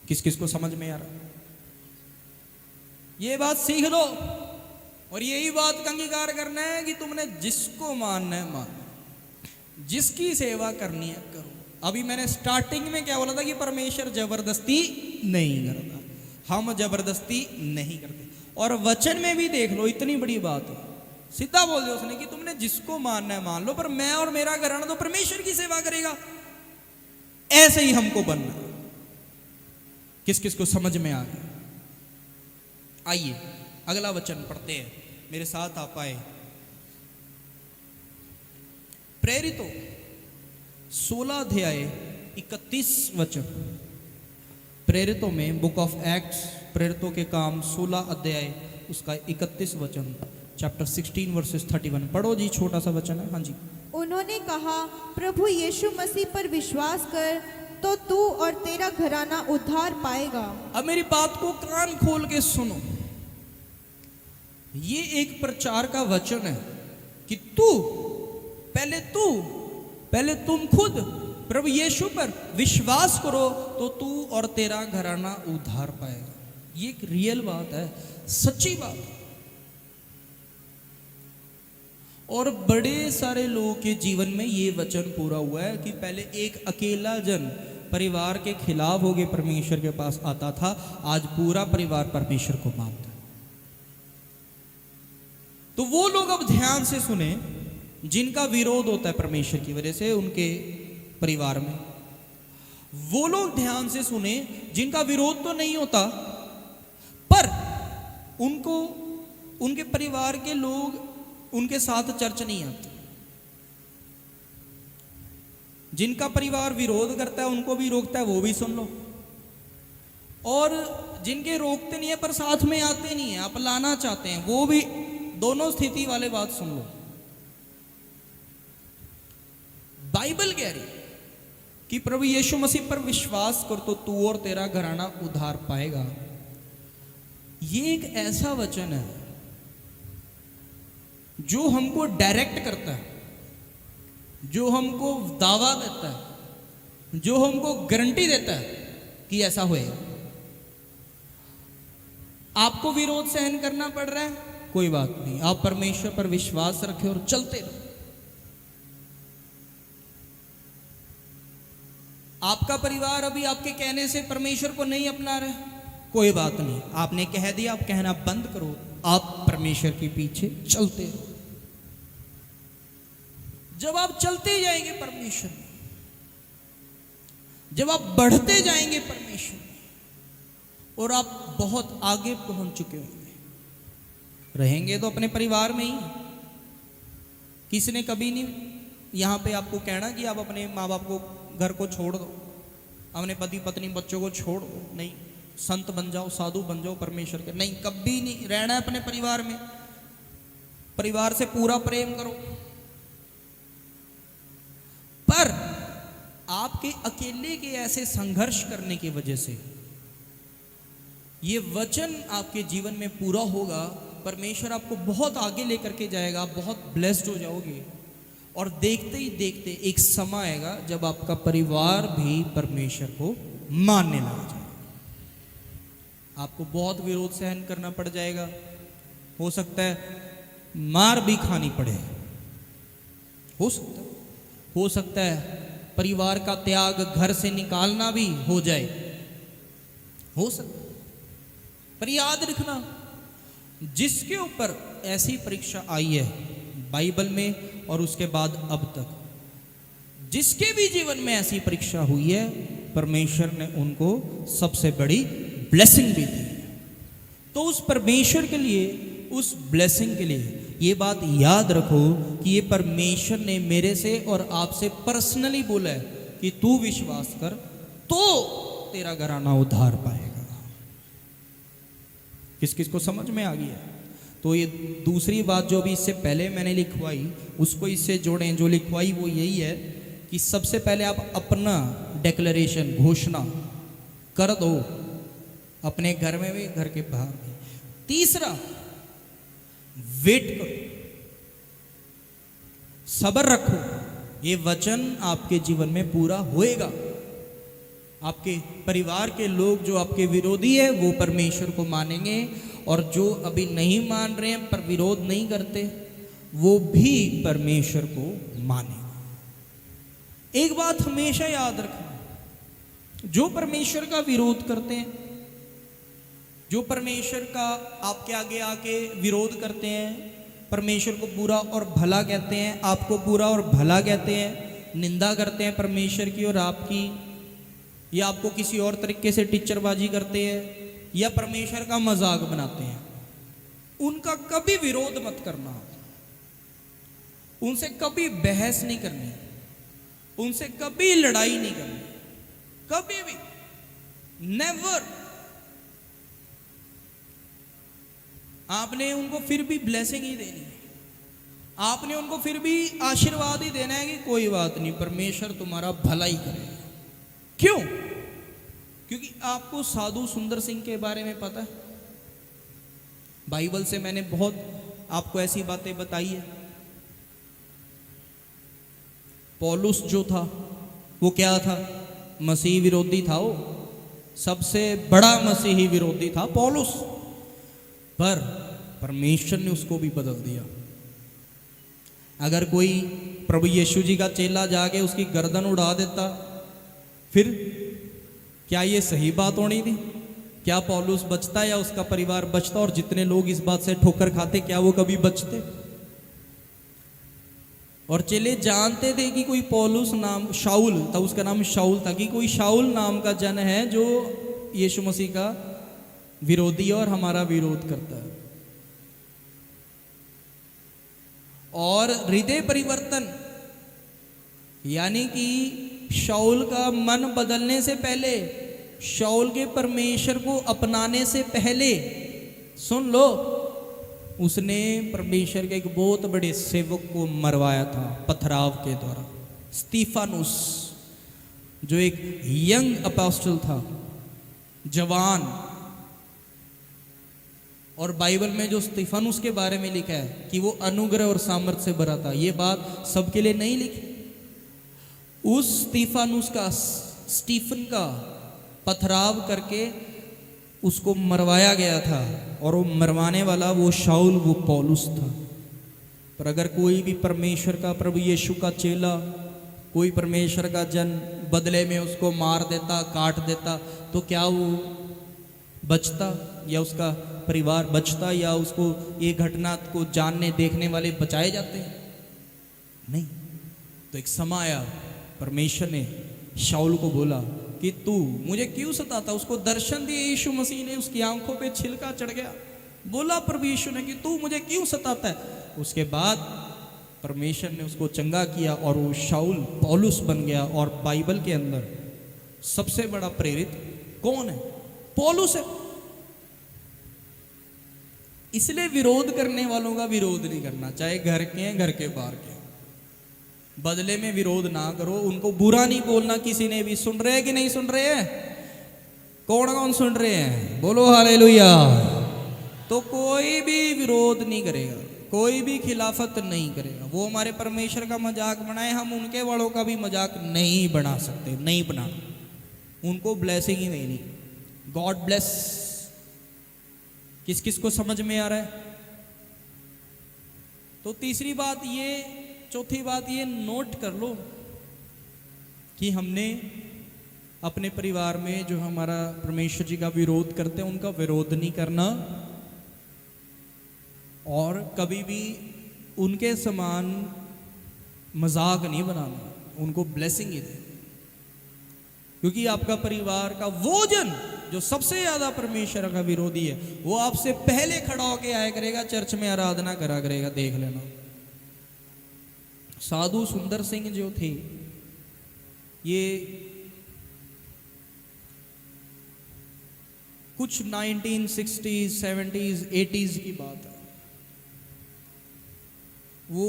किस किस को समझ में आ रहा? ये बात सीख लो और यही बात का अंगीकार करना है कि तुमने जिसको मानना है मानो, जिसकी सेवा करनी है करो। अभी मैंने स्टार्टिंग में क्या बोला था कि परमेश्वर जबरदस्ती नहीं करता, हम जबरदस्ती नहीं करते। और वचन में भी देख लो, इतनी बड़ी बात है, सीधा बोल दिया उसने कि तुमने जिसको मानना है मान लो, पर मैं और मेरा घराना तो परमेश्वर की सेवा करेगा। ऐसे ही हमको बनना। किस किस को समझ में आ गया? आइए अगला वचन पढ़ते हैं, मेरे साथ आप आए। प्रेरितों 16 अध्याय 31 वचन। प्रेरितों में बुक ऑफ एक्ट्स, प्रेरितों के काम 16 अध्याय उसका 31 वचन, चैप्टर 16 वर्सेस 31। पढ़ो जी, छोटा सा वचन है। हाँ जी। उन्होंने कहा, प्रभु यीशु मसीह पर विश्वास कर तो तू और तेरा घराना उद्धार पाएगा। अब मेरी बात को कान खोल के सुनो। ये एक प्रचार का वचन है कि पहले तुम खुद प्रभु यीशु पर विश्वास करो तो तू और तेरा घराना उद्धार पाएगा। ये एक रियल बात है, सच्ची बात है। और बड़े सारे लोगों के जीवन में ये वचन पूरा हुआ है कि पहले एक अकेला जन परिवार के खिलाफ होके परमेश्वर के पास आता था, आज पूरा परिवार परमेश्वर को मानता है। तो वो लोग अब ध्यान से सुने जिनका विरोध होता है परमेश्वर की वजह से उनके परिवार में। वो लोग ध्यान से सुने जिनका विरोध तो नहीं होता, पर उनको उनके परिवार के लोग उनके साथ चर्च नहीं आते। जिनका परिवार विरोध करता है उनको भी रोकता है, वो भी सुन लो। और जिनके रोकते नहीं है पर साथ में आते नहीं है, आप लाना चाहते हैं, वो भी, दोनों स्थिति वाले बात सुन लो। बाइबल कह रही कि प्रभु यीशु मसीह पर विश्वास कर तो तू और तेरा घराना उद्धार पाएगा। ये एक ऐसा वचन है जो हमको डायरेक्ट करता है, जो हमको दावा देता है, जो हमको गारंटी देता है कि ऐसा होएगा। आपको विरोध सहन करना पड़ रहा है, कोई बात नहीं, आप परमेश्वर पर विश्वास रखें और चलते रहो। आपका परिवार अभी आपके कहने से परमेश्वर को नहीं अपना रहा है, कोई बात नहीं, आपने कह दिया, आप कहना बंद करो, आप परमेश्वर के पीछे चलते रहो। जब आप चलते जाएंगे परमेश्वर में, जब आप बढ़ते जाएंगे परमेश्वर में, और आप बहुत आगे पहुंच चुके होंगे, रहेंगे तो अपने परिवार में ही। किसी ने कभी नहीं यहां पे आपको कहना कि आप अपने माँ बाप को, घर को छोड़ दो, अपने पति पत्नी बच्चों को छोड़ दो, नहीं, संत बन जाओ, साधु बन जाओ परमेश्वर के, नहीं, कभी नहीं। रहना है अपने परिवार में, परिवार से पूरा प्रेम करो, आपके अकेले के ऐसे संघर्ष करने की वजह से ये वचन आपके जीवन में पूरा होगा। परमेश्वर आपको बहुत आगे लेकर के जाएगा, आप बहुत ब्लेस्ड हो जाओगे। और देखते ही देखते एक समय आएगा जब आपका परिवार भी परमेश्वर को मानने लग जाएगा। आपको बहुत विरोध सहन करना पड़ जाएगा, हो सकता है मार भी खानी पड़े, हो सकता है परिवार का त्याग, घर से निकालना भी हो जाए, हो सकता है। पर याद रखना, जिसके ऊपर ऐसी परीक्षा आई है बाइबल में और उसके बाद अब तक, जिसके भी जीवन में ऐसी परीक्षा हुई है, परमेश्वर ने उनको सबसे बड़ी ब्लेसिंग भी दी। तो उस परमेश्वर के लिए, उस ब्लेसिंग के लिए ये बात याद रखो कि ये परमेश्वर ने मेरे से और आपसे पर्सनली बोला है कि तू विश्वास कर तो तेरा घराना उद्धार पाएगा। किस किस को समझ में आ गया? तो ये दूसरी बात जो भी इससे पहले मैंने लिखवाई उसको इससे जोड़ें। जो लिखवाई वो यही है कि सबसे पहले आप अपना डिक्लेरेशन, घोषणा कर दो, अपने घर में भी, घर के बाहर भी। तीसरा, वेट करो, सब्र रखो, ये वचन आपके जीवन में पूरा होएगा। आपके परिवार के लोग जो आपके विरोधी है वो परमेश्वर को मानेंगे, और जो अभी नहीं मान रहे हैं पर विरोध नहीं करते वो भी परमेश्वर को मानेंगे। एक बात हमेशा याद रखना, जो परमेश्वर का विरोध करते हैं, जो परमेश्वर का आपके आगे आके विरोध करते हैं, परमेश्वर को बुरा और भला कहते हैं, आपको बुरा और भला कहते हैं, निंदा करते हैं परमेश्वर की और आपकी, या आपको किसी और तरीके से टीचरबाजी करते हैं या परमेश्वर का मजाक बनाते हैं, उनका कभी विरोध मत करना, उनसे कभी बहस नहीं करनी, उनसे कभी लड़ाई नहीं करनी, कभी भी, नेवर। आपने उनको फिर भी ब्लेसिंग ही देनी है, आपने उनको फिर भी आशीर्वाद ही देना है कि कोई बात नहीं, परमेश्वर तुम्हारा भला ही करेगा। क्यों? क्योंकि आपको साधु सुंदर सिंह के बारे में पता है, बाइबल से मैंने बहुत आपको ऐसी बातें बताई है। पौलुस जो था वो क्या था? मसीह विरोधी था, वो सबसे बड़ा मसीही विरोधी था पौलुस, पर परमेश्वर ने उसको भी बदल दिया। अगर कोई प्रभु यीशु जी का चेला जाके उसकी गर्दन उड़ा देता, फिर क्या ये सही बात होनी थी? क्या पौलुस बचता या उसका परिवार बचता? और जितने लोग इस बात से ठोकर खाते, क्या वो कभी बचते? और चेले जानते थे कि कोई पौलुस नाम, शाऊल था, उसका नाम शाऊल था, कि कोई शाऊल नाम का जन है जो यीशु मसीह का विरोधी और हमारा विरोध करता है। और हृदय परिवर्तन, यानी कि शाऊल का मन बदलने से पहले, शाऊल के परमेश्वर को अपनाने से पहले, सुन लो, उसने परमेश्वर के एक बहुत बड़े सेवक को मरवाया था पथराव के द्वारा, स्टीफानुस, जो एक यंग अपोस्टल था, जवान। और बाइबल में जो स्टीफानुस के बारे में लिखा है कि वो अनुग्रह और सामर्थ से भरा था, ये बात सबके लिए नहीं लिखी। उस स्टीफानुस का, स्टीफन का पथराव करके उसको मरवाया गया था, और वो मरवाने वाला वो शाऊल, वो पौलुस था। पर अगर कोई भी परमेश्वर का, प्रभु यीशु का चेला, कोई परमेश्वर का जन बदले में उसको मार देता, काट देता, तो क्या वो बचता या उसका परिवार बचता या उसको ये घटना को जानने देखने वाले बचाए जाते हैं? नहीं। तो एक समय आया, परमेश्वर ने शाऊल को बोला कि तू मुझे क्यों सताता? उसको दर्शन दिए यीशु मसीह ने, उसकी आंखों पे छिलका चढ़ गया। बोला प्रभु यीशु ने कि तू मुझे क्यों सताता है? उसके बाद परमेश्वर ने उसको चंगा किया और वो शाऊल पौलुस बन गया। और बाइबल के अंदर सबसे बड़ा प्रेरित कौन है? पौलुस है। इसलिए विरोध करने वालों का विरोध नहीं करना, चाहे घर के हैं, घर के बाहर के। बदले में विरोध ना करो, उनको बुरा नहीं बोलना किसी ने भी। सुन रहे हैं कि नहीं सुन रहे हैं? कौन कौन सुन रहे हैं? बोलो हालेलुया। तो कोई भी विरोध नहीं करेगा, कोई भी खिलाफत नहीं करेगा। वो हमारे परमेश्वर का मजाक बनाए, हम उनके वालों का भी मजाक नहीं बना सकते, नहीं बनाना। उनको ब्लेसिंग ही नहीं। God bless. किस किस को समझ में आ रहा है? तो तीसरी बात ये, चौथी बात ये नोट कर लो कि हमने अपने परिवार में जो हमारा परमेश्वर जी का विरोध करते हैं उनका विरोध नहीं करना, और कभी भी उनके समान मजाक नहीं बनाना, उनको ब्लेसिंग ही दे। क्योंकि आपका परिवार का वो जन जो सबसे ज्यादा परमेश्वर का विरोधी है, वो आपसे पहले खड़ा होके आया करेगा, चर्च में आराधना करा करेगा। देख लेना, साधु सुंदर सिंह जो थे, ये कुछ 1960s, 70s, 80s की बात है। वो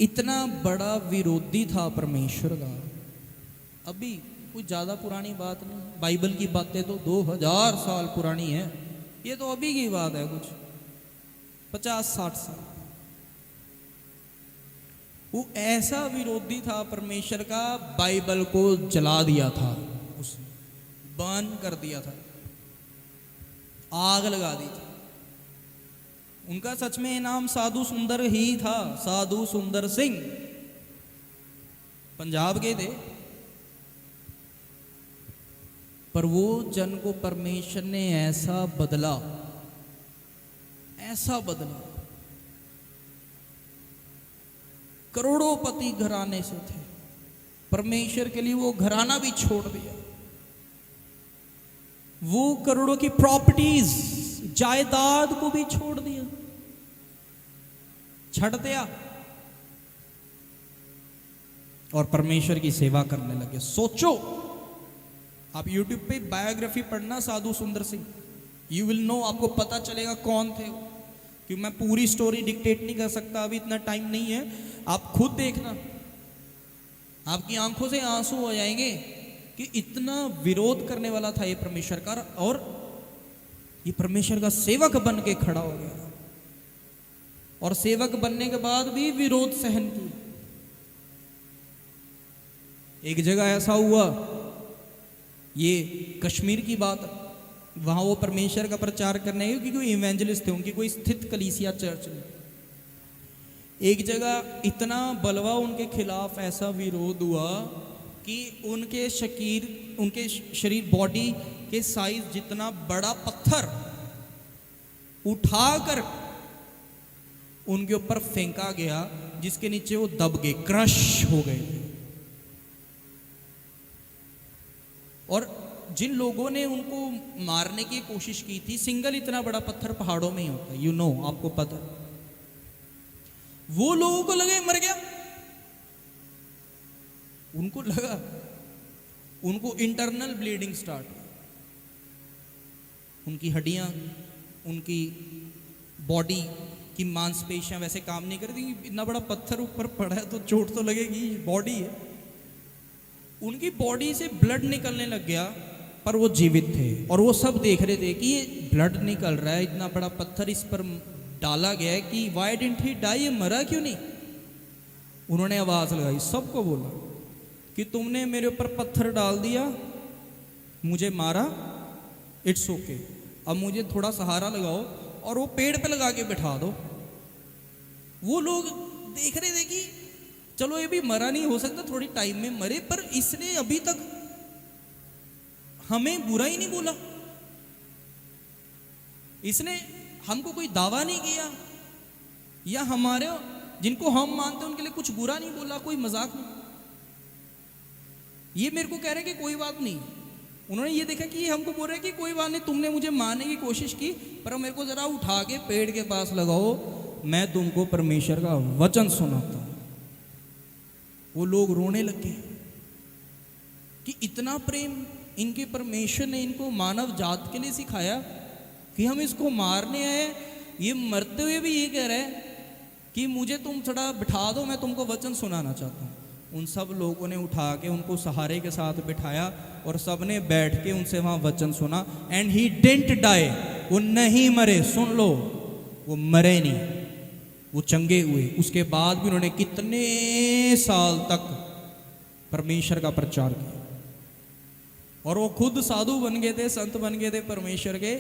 इतना बड़ा विरोधी था परमेश्वर का। अभी कुछ ज्यादा पुरानी बात नहीं, बाइबल की बातें तो 2000 साल पुरानी है, ये तो अभी की बात है, कुछ 50-60 साल। वो ऐसा विरोधी था परमेश्वर का, बाइबल को जला दिया था उसने, बर्न कर दिया था, आग लगा दी थी। उनका सच में नाम साधु सुंदर ही था, साधु सुंदर सिंह। पंजाब के थे, पर वो जन को परमेश्वर ने ऐसा बदला, ऐसा बदला। करोड़ोंपति घराने से थे, परमेश्वर के लिए वो घराना भी छोड़ दिया। वो करोड़ों की प्रॉपर्टीज, जायदाद को भी छोड़ दिया, छड़ दिया, और परमेश्वर की सेवा करने लगे। सोचो, आप YouTube पे बायोग्राफी पढ़ना साधु सुंदर सिंह, यू विल नो, आपको पता चलेगा कौन थे वो। क्योंकि मैं पूरी स्टोरी डिक्टेट नहीं कर सकता, अभी इतना टाइम नहीं है, आप खुद देखना, आपकी आंखों से आंसू हो जाएंगे कि इतना विरोध करने वाला था ये परमेश्वर का, और ये परमेश्वर का सेवक बन के खड़ा हो गया, और सेवक बनने के बाद भी विरोध सहन किया। एक जगह ऐसा हुआ, ये कश्मीर की बात, वहां वो परमेश्वर का प्रचार करने गए, क्योंकि कोई इवेंजलिस्ट थे, उनकी कोई स्थित कलीसिया चर्च में। एक जगह इतना बलवा उनके खिलाफ ऐसा विरोध हुआ कि उनके शरीर बॉडी के साइज जितना बड़ा पत्थर उठाकर उनके ऊपर फेंका गया, जिसके नीचे वो दब गए, क्रश हो गए थे। और जिन लोगों ने उनको मारने की कोशिश की थी, सिंगल इतना बड़ा पत्थर पहाड़ों में ही होता है, आपको पता। वो लोगों को लगे मर गया, उनको लगा, उनको इंटरनल ब्लीडिंग स्टार्ट हुई, उनकी हड्डियां, उनकी बॉडी की मांसपेशियां वैसे काम नहीं करती। इतना बड़ा पत्थर ऊपर पड़ा है तो चोट तो लगेगी, बॉडी है। उनकी बॉडी से ब्लड निकलने लग गया, पर वो जीवित थे, और वो सब देख रहे थे कि ये ब्लड निकल रहा है, इतना बड़ा पत्थर इस पर डाला गया है, कि वाई डिडंट ही डाई, ये मरा क्यों नहीं। उन्होंने आवाज लगाई, सबको बोला कि तुमने मेरे ऊपर पत्थर डाल दिया, मुझे मारा, इट्स ओके, अब मुझे थोड़ा सहारा लगाओ और वो पेड़ पे लगा के बिठा दो। वो लोग देख रहे थे कि चलो ये भी मरा नहीं, हो सकता थोड़ी टाइम में मरे, पर इसने अभी तक हमें बुरा ही नहीं बोला, इसने हमको कोई दावा नहीं किया, या हमारे जिनको हम मानते हैं उनके लिए कुछ बुरा नहीं बोला, कोई मजाक नहीं। ये मेरे को कह रहे कि कोई बात नहीं, उन्होंने ये देखा कि ये हमको बोल रहे कि कोई बात नहीं, तुमने मुझे मारने की कोशिश की, पर मेरे को जरा उठा के पेड़ के पास लगाओ, मैं तुमको परमेश्वर का वचन सुनाता हूं। वो लोग रोने लगे कि इतना प्रेम इनके परमेश्वर ने इनको मानव जात के लिए सिखाया कि हम इसको मारने आए। ये मरते हुए भी ये कह रहा है कि मुझे तुम थोड़ा बिठा दो, मैं तुमको वचन सुनाना चाहता हूं। उन सब लोगों ने उठा के उनको सहारे के साथ बिठाया और सब ने बैठ के उनसे वहाँ वचन सुना। एंड ही डिडंट डाई, वो नहीं मरे, सुन लो, वो मरे नहीं, वो चंगे हुए। उसके बाद भी उन्होंने कितने साल तक परमेश्वर का प्रचार किया और वो खुद साधु बन गए थे, संत बन गए थे परमेश्वर के।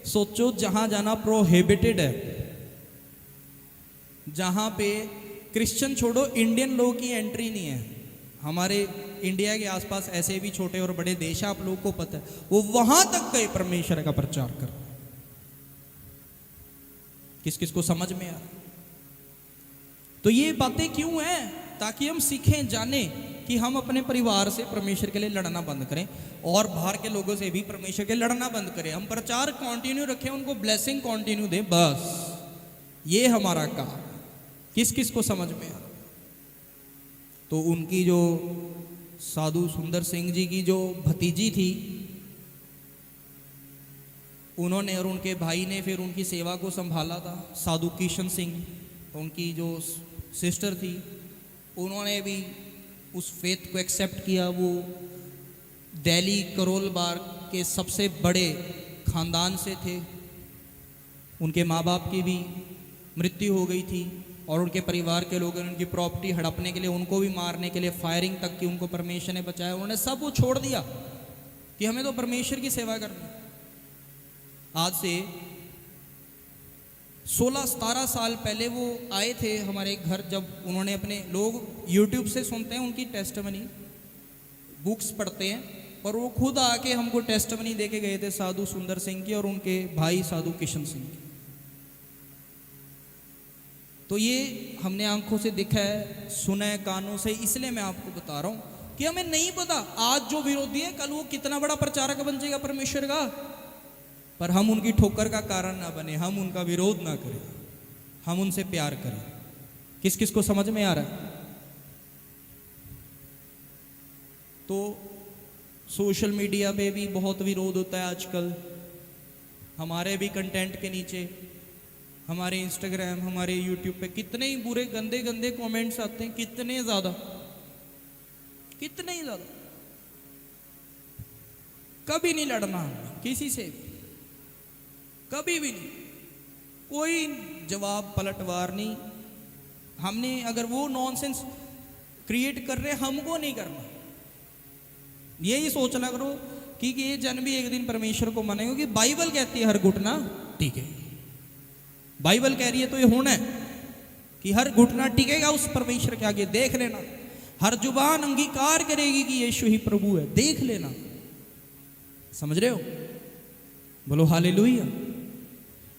सोचो, जहां जाना प्रोहिबिटेड है, जहां पे क्रिश्चियन छोड़ो, इंडियन लोग की एंट्री नहीं है। हमारे इंडिया के आसपास ऐसे भी छोटे और बड़े देश है, आप लोगों को पता है, वो वहां तक गए परमेश्वर का प्रचार कर। किस किस को समझ में आ रहा? तो ये बातें क्यों हैं? ताकि हम सीखें, जाने कि हम अपने परिवार से परमेश्वर के लिए लड़ना बंद करें और बाहर के लोगों से भी परमेश्वर के लिए लड़ना बंद करें। हम प्रचार कंटिन्यू रखें, उनको ब्लेसिंग कंटिन्यू दें, बस ये हमारा काम। किस किस को समझ में आ रहा? तो उनकी जो साधु सुंदर सिंह जी की जो भतीजी थी, उन्होंने और उनके भाई ने फिर उनकी सेवा को संभाला था। साधु किशन सिंह, उनकी जो सिस्टर थी, उन्होंने भी उस फेथ को एक्सेप्ट किया। वो दिल्ली करोल बाग के सबसे बड़े खानदान से थे। उनके माँ बाप की भी मृत्यु हो गई थी और उनके परिवार के लोगों ने उनकी प्रॉपर्टी हड़पने के लिए, उनको भी मारने के लिए, फायरिंग तक की उनको परमेश्वर ने बचाया। उन्होंने सब वो छोड़ दिया कि हमें तो परमेश्वर की सेवा करनी। आज से 16-17 साल पहले वो आए थे हमारे घर, जब उन्होंने अपने, लोग YouTube से सुनते हैं उनकी टेस्टमनी, बुक्स पढ़ते हैं, पर वो खुद आके हमको टेस्टमनी दे के गए थे साधु सुंदर सिंह की और उनके भाई साधु किशन सिंह की। तो ये हमने आंखों से देखा है, सुना है कानों से, इसलिए मैं आपको बता रहा हूं कि हमें नहीं पता आज जो विरोधी है कल वो कितना बड़ा प्रचारक बन जाएगा परमेश्वर का। पर हम उनकी ठोकर का कारण ना बने, हम उनका विरोध ना करें, हम उनसे प्यार करें। किस किस को समझ में आ रहा है? तो सोशल मीडिया पे भी बहुत विरोध होता है आजकल। हमारे भी कंटेंट के नीचे, हमारे इंस्टाग्राम, हमारे यूट्यूब पे कितने ही बुरे गंदे गंदे कमेंट्स आते हैं, कितने ज्यादा, कितने ही ज्यादा। कभी नहीं लड़ना किसी से, कभी भी नहीं, कोई जवाब पलटवार नहीं। हमने अगर वो नॉनसेंस क्रिएट कर रहे, हमको नहीं करना। यही सोचना करो कि ये जन भी एक दिन परमेश्वर को मानेंगे, क्योंकि बाइबल कहती है हर घुटना, ठीक है, बाइबल कह रही है तो ये होना है कि हर घुटना टिकेगा उस परमेश्वर के आगे। देख लेना, हर जुबान अंगीकार करेगी कि यीशु ही प्रभु है, देख लेना। समझ रहे हो? बोलो हालेलुया।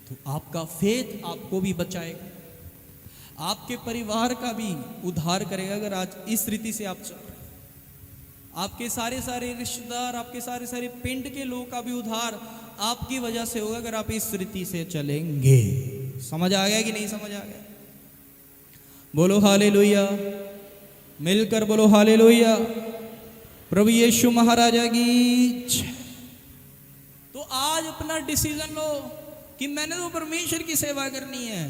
तो आपका फेथ आपको भी बचाएगा, आपके परिवार का भी उद्धार करेगा। अगर आज इस रीति से आप चल रहे, आपके सारे सारे रिश्तेदार, आपके सारे सारे पिंड के लोग का भी उद्धार आपकी वजह से होगा अगर आप इस रीति से चलेंगे। समझ आ गया कि नहीं समझ आ गया? बोलो हालेलुया, मिलकर बोलो हालेलुया। प्रभु यीशु महाराजा की जय। तो आज अपना डिसीजन लो कि मैंने तो परमेश्वर की सेवा करनी है,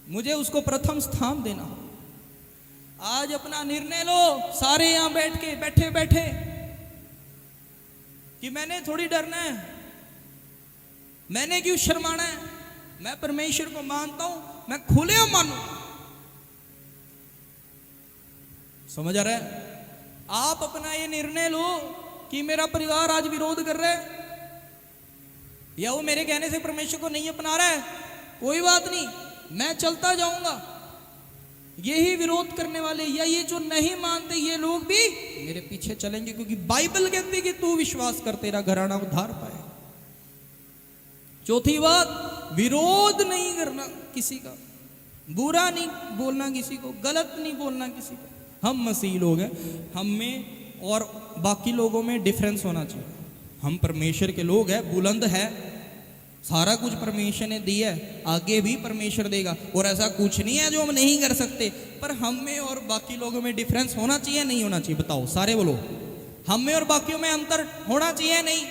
मुझे उसको प्रथम स्थान देना। आज अपना निर्णय लो सारे यहां बैठ के, बैठे बैठे, कि मैंने थोड़ी डरना है, मैंने क्यों शर्माना है, मैं परमेश्वर को मानता हूं, मैं खुले मानू। समझ आ रहा है? आप अपना ये निर्णय लो कि मेरा परिवार आज विरोध कर रहा है या वो मेरे कहने से परमेश्वर को नहीं अपना रहा है, कोई बात नहीं, मैं चलता जाऊंगा। यही विरोध करने वाले या ये जो नहीं मानते ये लोग भी मेरे पीछे चलेंगे, क्योंकि बाइबल कहती है कि तू विश्वास कर, तेरा घराना उद्धार पाए। चौथी बात, विरोध नहीं करना किसी का, बुरा नहीं बोलना किसी को, गलत नहीं बोलना किसी को। हम मसीह लोग हैं, हम में और बाकी लोगों में डिफरेंस होना चाहिए। हम परमेश्वर के लोग हैं, बुलंद है, सारा कुछ परमेश्वर ने दिया है, आगे भी परमेश्वर देगा, और ऐसा कुछ नहीं है जो हम नहीं कर सकते। पर हम में और बाकी लोगों में डिफरेंस होना चाहिए, नहीं होना चाहिए? बताओ, सारे बोलो। हम में और बाकियों में अंतर होना चाहिए, नहीं?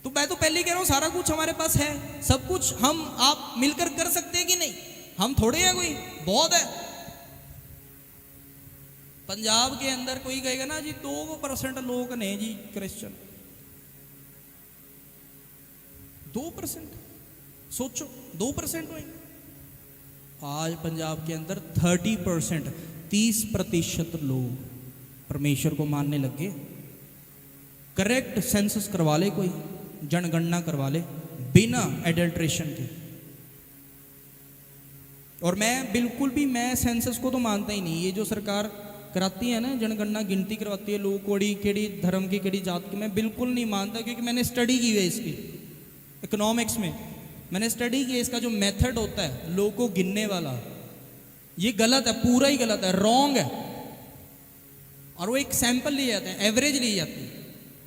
तो मैं तो पहले कह रहा हूं, सारा कुछ हमारे पास है, सब कुछ हम आप मिलकर कर सकते हैं कि नहीं? हम थोड़े हैं, कोई बहुत है। पंजाब के अंदर कोई कहेगा ना जी 2% लोग ने जी क्रिश्चियन, 2%, सोचो 2% होंगे। आज पंजाब के अंदर 30%, 30% लोग परमेश्वर को मानने लगे। करेक्ट सेंसस करवा ले, कोई जनगणना करवा ले बिना एडल्ट्रेशन के। और मैं बिल्कुल भी, मैं सेंसस को तो मानता ही नहीं। ये जो सरकार कराती है ना जनगणना, गिनती करवाती है लोग कोड़ी केड़ी धर्म की केड़ी जात की, मैं बिल्कुल नहीं मानता, क्योंकि मैंने स्टडी की है इसकी। इकोनॉमिक्स में मैंने स्टडी की है, इसका जो मेथड होता है लोगों को गिनने वाला, ये गलत है, पूरा ही गलत है, रॉन्ग है। और वो एक सैंपल ली जाते हैं, एवरेज ली जाती है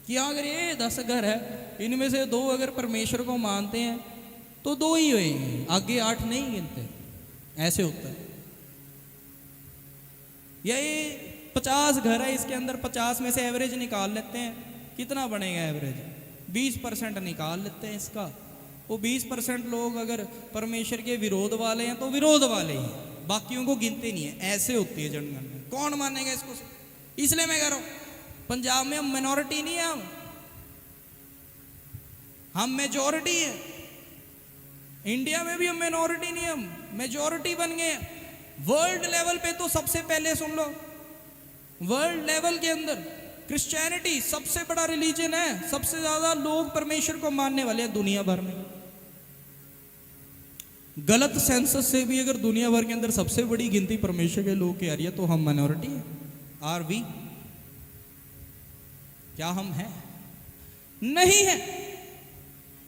कि अगर ये 10 घर है, इनमें से 2 अगर परमेश्वर को मानते हैं तो 2 ही होएंगे, आगे 8 नहीं गिनते। ऐसे होता है। या ये 50 घर है, इसके अंदर 50 में से एवरेज निकाल लेते हैं, कितना बनेगा एवरेज? 20% निकाल लेते हैं इसका। वो 20% लोग अगर परमेश्वर के विरोध वाले हैं तो विरोध वाले ही, बाकियों को गिनते नहीं है। ऐसे होती है जनगणना। कौन मानेगा इसको? इसलिए मैं कह रहा हूं पंजाब में हम मिनॉरिटी नहीं है, हम मेजॉरिटी है। इंडिया में भी हम मिनॉरिटी नहीं, हम मेजॉरिटी बन गए। वर्ल्ड लेवल पे तो सबसे पहले सुन लो, वर्ल्ड लेवल के अंदर क्रिश्चियनिटी सबसे बड़ा रिलीजन है, सबसे ज्यादा लोग परमेश्वर को मानने वाले हैं दुनिया भर में। गलत सेंसस से भी अगर दुनिया भर के अंदर सबसे बड़ी गिनती परमेश्वर के लोग की आ रही है तो हम माइनॉरिटी हैं। Are we? क्या हम हैं? नहीं है।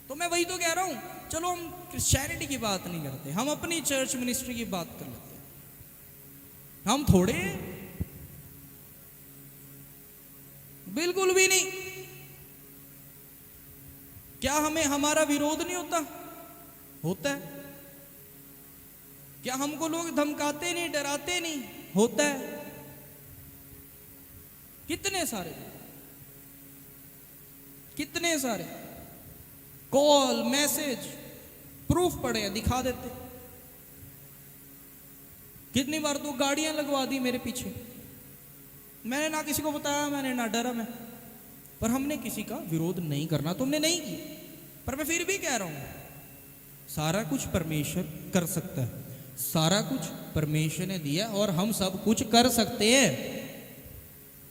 तो मैं वही तो कह रहा हूं, चलो हम क्रिश्चियनिटी की बात नहीं करते, हम अपनी चर्च मिनिस्ट्री की बात कर लेते हैं। हम थोड़े, बिल्कुल भी नहीं। क्या हमें हमारा विरोध नहीं होता? होता है। क्या हमको लोग धमकाते नहीं, डराते नहीं? होता है। कितने सारे कॉल, मैसेज, प्रूफ पड़े हैं, दिखा देते। कितनी बार तो गाड़ियां लगवा दी मेरे पीछे, मैंने ना किसी को बताया, मैंने ना डरा मैं। पर हमने किसी का विरोध नहीं करना, तुमने नहीं किया। पर मैं फिर भी कह रहा हूं सारा कुछ परमेश्वर कर सकता है, सारा कुछ परमेश्वर ने दिया और हम सब कुछ कर सकते हैं।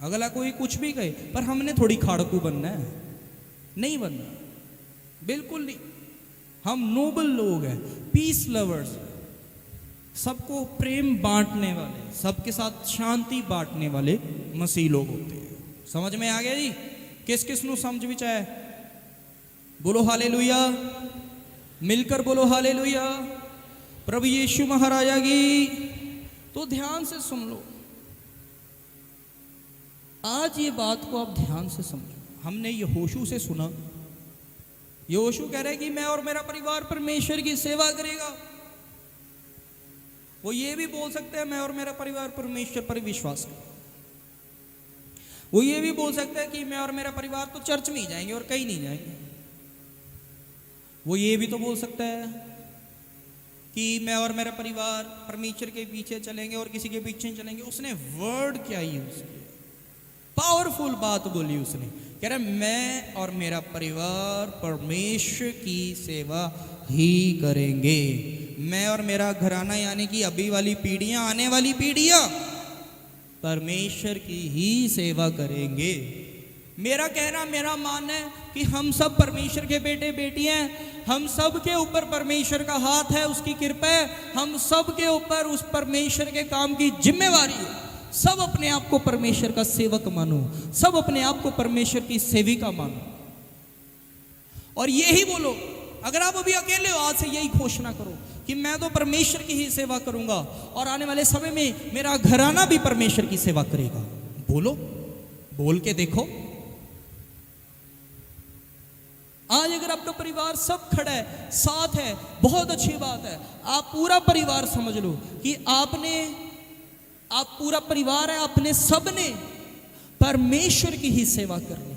अगला कोई कुछ भी कहे, पर हमने थोड़ी खाड़कू बनना है, नहीं बनना, बिल्कुल नहीं। हम नोबल लोग हैं, पीस लवर्स, सबको प्रेम बांटने वाले, सबके साथ शांति बांटने वाले मसीह लोग होते हैं। समझ में आ गया जी? किस किस नु समझ विच आया? बोलो हालेलुया, मिलकर बोलो हालेलुया, प्रभु यीशु महाराजा की। तो ध्यान से सुन लो, आज ये बात को आप ध्यान से समझो। हमने यहोशू से सुना, यहोशू कह रहे कि मैं और मेरा परिवार परमेश्वर की सेवा करेगा। वो ये भी बोल सकते हैं मैं और मेरा परिवार परमेश्वर पर विश्वास करें। वो ये भी बोल सकते हैं कि मैं और मेरा परिवार तो चर्च में ही जाएंगे और कहीं नहीं जाएंगे। वो ये भी तो बोल सकता है कि मैं और मेरा परिवार परमेश्वर के पीछे चलेंगे और किसी के पीछे नहीं चलेंगे। उसने वर्ड क्या यूज किया, पावरफुल बात बोली उसने। कह रहा मैं और मेरा परिवार परमेश्वर की सेवा ही करेंगे। मैं और मेरा घराना, यानी कि अभी वाली पीढ़ियां, आने वाली पीढ़ियां परमेश्वर की ही सेवा करेंगे। मेरा कहना, मेरा मानना है कि हम सब परमेश्वर के बेटे बेटियां हैं। हम सब के ऊपर परमेश्वर का हाथ है, उसकी कृपा है। हम सब के ऊपर उस परमेश्वर के काम की जिम्मेवारी है। सब अपने आप को परमेश्वर का सेवक मानो, सब अपने आप को परमेश्वर की सेविका मानो और यही बोलो। अगर आप अभी अकेले हो, आज से यही घोषणा करो कि मैं तो परमेश्वर की ही सेवा करूंगा और आने वाले समय में मेरा घराना भी परमेश्वर की सेवा करेगा। बोलो, बोल के देखो। आज अगर आपका परिवार सब खड़ा है, साथ है, बहुत अच्छी बात है। आप पूरा परिवार समझ लो कि आप पूरा परिवार है, आपने सबने परमेश्वर की ही सेवा करनी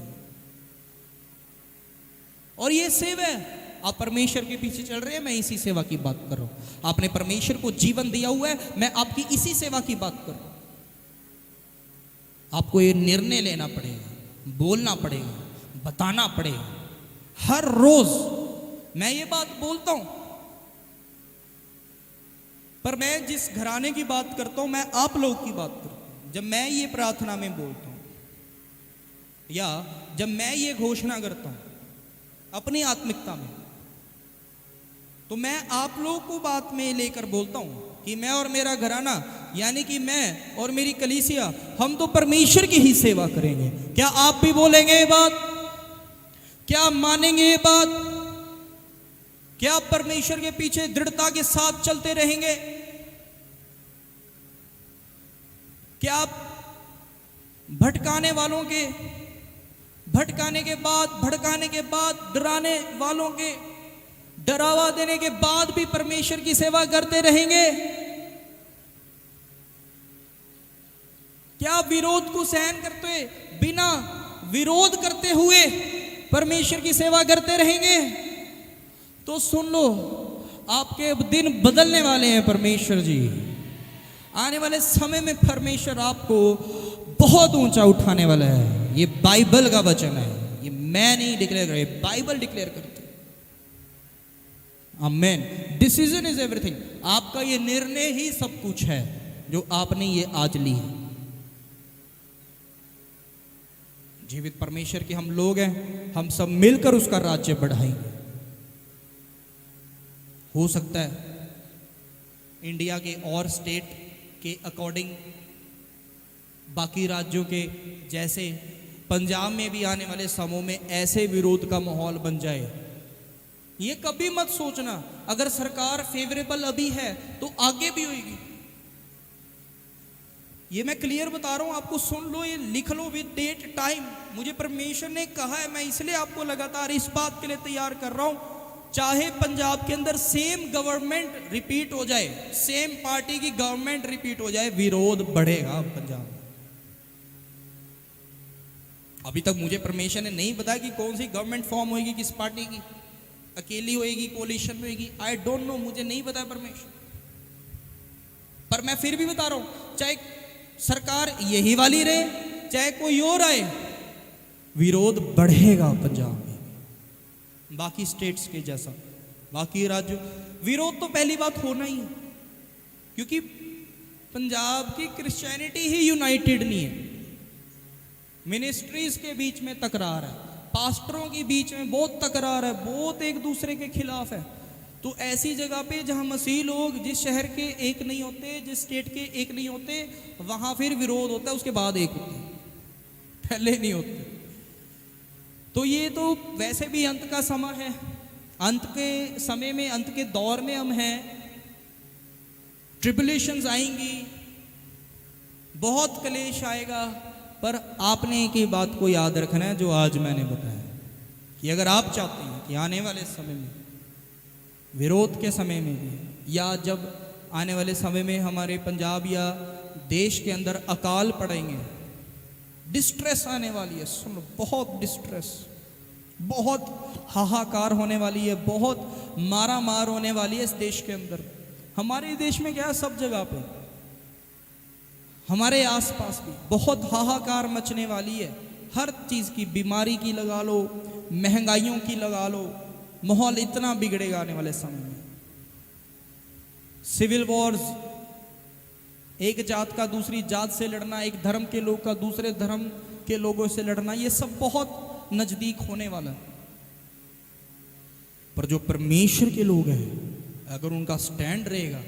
और ये सेवा है। आप परमेश्वर के पीछे चल रहे हैं, मैं इसी सेवा की बात कर रहा हूं। आपने परमेश्वर को जीवन दिया हुआ है, मैं आपकी इसी सेवा की बात कर रहा हूं। आपको ये निर्णय लेना पड़ेगा, बोलना पड़ेगा, बताना पड़ेगा। हर रोज मैं ये बात बोलता हूं, पर मैं जिस घराने की बात करता हूं, मैं आप लोग की बात करता हूं। जब मैं ये प्रार्थना में बोलता हूं या जब मैं ये घोषणा करता हूं अपनी आत्मिकता में, तो मैं आप लोगों को बात में लेकर बोलता हूं कि मैं और मेरा घराना, यानी कि मैं और मेरी कलीसिया, हम तो परमेश्वर की ही सेवा करेंगे। क्या आप भी बोलेंगे ये बात? क्या आप मानेंगे ये बात? क्या आप परमेश्वर के पीछे दृढ़ता के साथ चलते रहेंगे? क्या आप भटकाने के बाद डराने वालों के डरावा देने के बाद भी परमेश्वर की सेवा करते रहेंगे? क्या विरोध को सहन करते हुए, बिना विरोध करते हुए परमेश्वर की सेवा करते रहेंगे? तो सुन लो, आपके दिन बदलने वाले हैं परमेश्वर जी। आने वाले समय में परमेश्वर आपको बहुत ऊंचा उठाने वाला है। ये बाइबल का वचन है, ये मैं नहीं डिक्लेयर कर रहा, ये बाइबल डिक्लेयर करती है। आमेन। Decision is everything. आपका ये निर्णय ही सब कुछ है जो आपने ये आज ली है। जीवित परमेश्वर के हम लोग हैं, हम सब मिलकर उसका राज्य बढ़ाएंगे। हो सकता है इंडिया के और स्टेट के अकॉर्डिंग, बाकी राज्यों के जैसे पंजाब में भी आने वाले समूह में ऐसे विरोध का माहौल बन जाए। ये कभी मत सोचना, अगर सरकार फेवरेबल अभी है तो आगे भी होगी। ये मैं क्लियर बता रहा हूं आपको, सुन लो, ये लिख लो विद डेट टाइम। मुझे परमेश्वर ने कहा है, मैं इसलिए आपको लगातार इस बात के लिए तैयार कर रहा हूं। चाहे पंजाब के अंदर सेम गवर्नमेंट रिपीट हो जाए, सेम पार्टी की गवर्नमेंट रिपीट हो जाए, विरोध बढ़ेगा पंजाब में। अभी तक मुझे परमेश्वर ने नहीं बताया कि कौन सी गवर्नमेंट फॉर्म होगी, किस पार्टी की, अकेली होएगी, कोलिशन में होएगी, आई डोंट नो, मुझे नहीं बताया परमेश्वर। पर मैं फिर भी बता रहा हूं, चाहे सरकार यही वाली रहे, चाहे कोई और आए, विरोध बढ़ेगा पंजाब में। बाकी स्टेट्स के जैसा, बाकी राज्यों, विरोध तो पहली बात होना ही है, क्योंकि पंजाब की क्रिश्चियनिटी ही यूनाइटेड नहीं है। मिनिस्ट्रीज के बीच में तकरार है, पास्टरों के बीच में बहुत तकरार है, बहुत एक दूसरे के खिलाफ है। तो ऐसी जगह पे जहां मसीह लोग जिस शहर के एक नहीं होते, जिस स्टेट के एक नहीं होते, वहां फिर विरोध होता है, उसके बाद एक होते, पहले नहीं होते। तो ये तो वैसे भी अंत का समय है, अंत के समय में, अंत के दौर में हम हैं। ट्रिबुलेशंस आएंगी, बहुत क्लेश आएगा, पर आपने एक ही बात को याद रखना है जो आज मैंने बताया, कि अगर आप चाहते हैं कि आने वाले समय में, विरोध के समय में भी, या जब आने वाले समय में हमारे पंजाब या देश के अंदर अकाल पड़ेंगे, डिस्ट्रेस आने वाली है, सुनो, बहुत डिस्ट्रेस, बहुत हाहाकार होने वाली है, बहुत मारा मार होने वाली है इस देश के अंदर। हमारे देश में क्या है, सब जगह पे, हमारे आसपास भी बहुत हाहाकार मचने वाली है। हर चीज़ की, बीमारी की लगा लो, महंगाइयों की लगा लो, माहौल इतना बिगड़ेगा आने वाले समय में। सिविल वॉर्स, एक जात का दूसरी जात से लड़ना, एक धर्म के लोग का दूसरे धर्म के लोगों से लड़ना, ये सब बहुत नजदीक होने वाला है। पर जो परमेश्वर के लोग हैं, अगर उनका स्टैंड रहेगा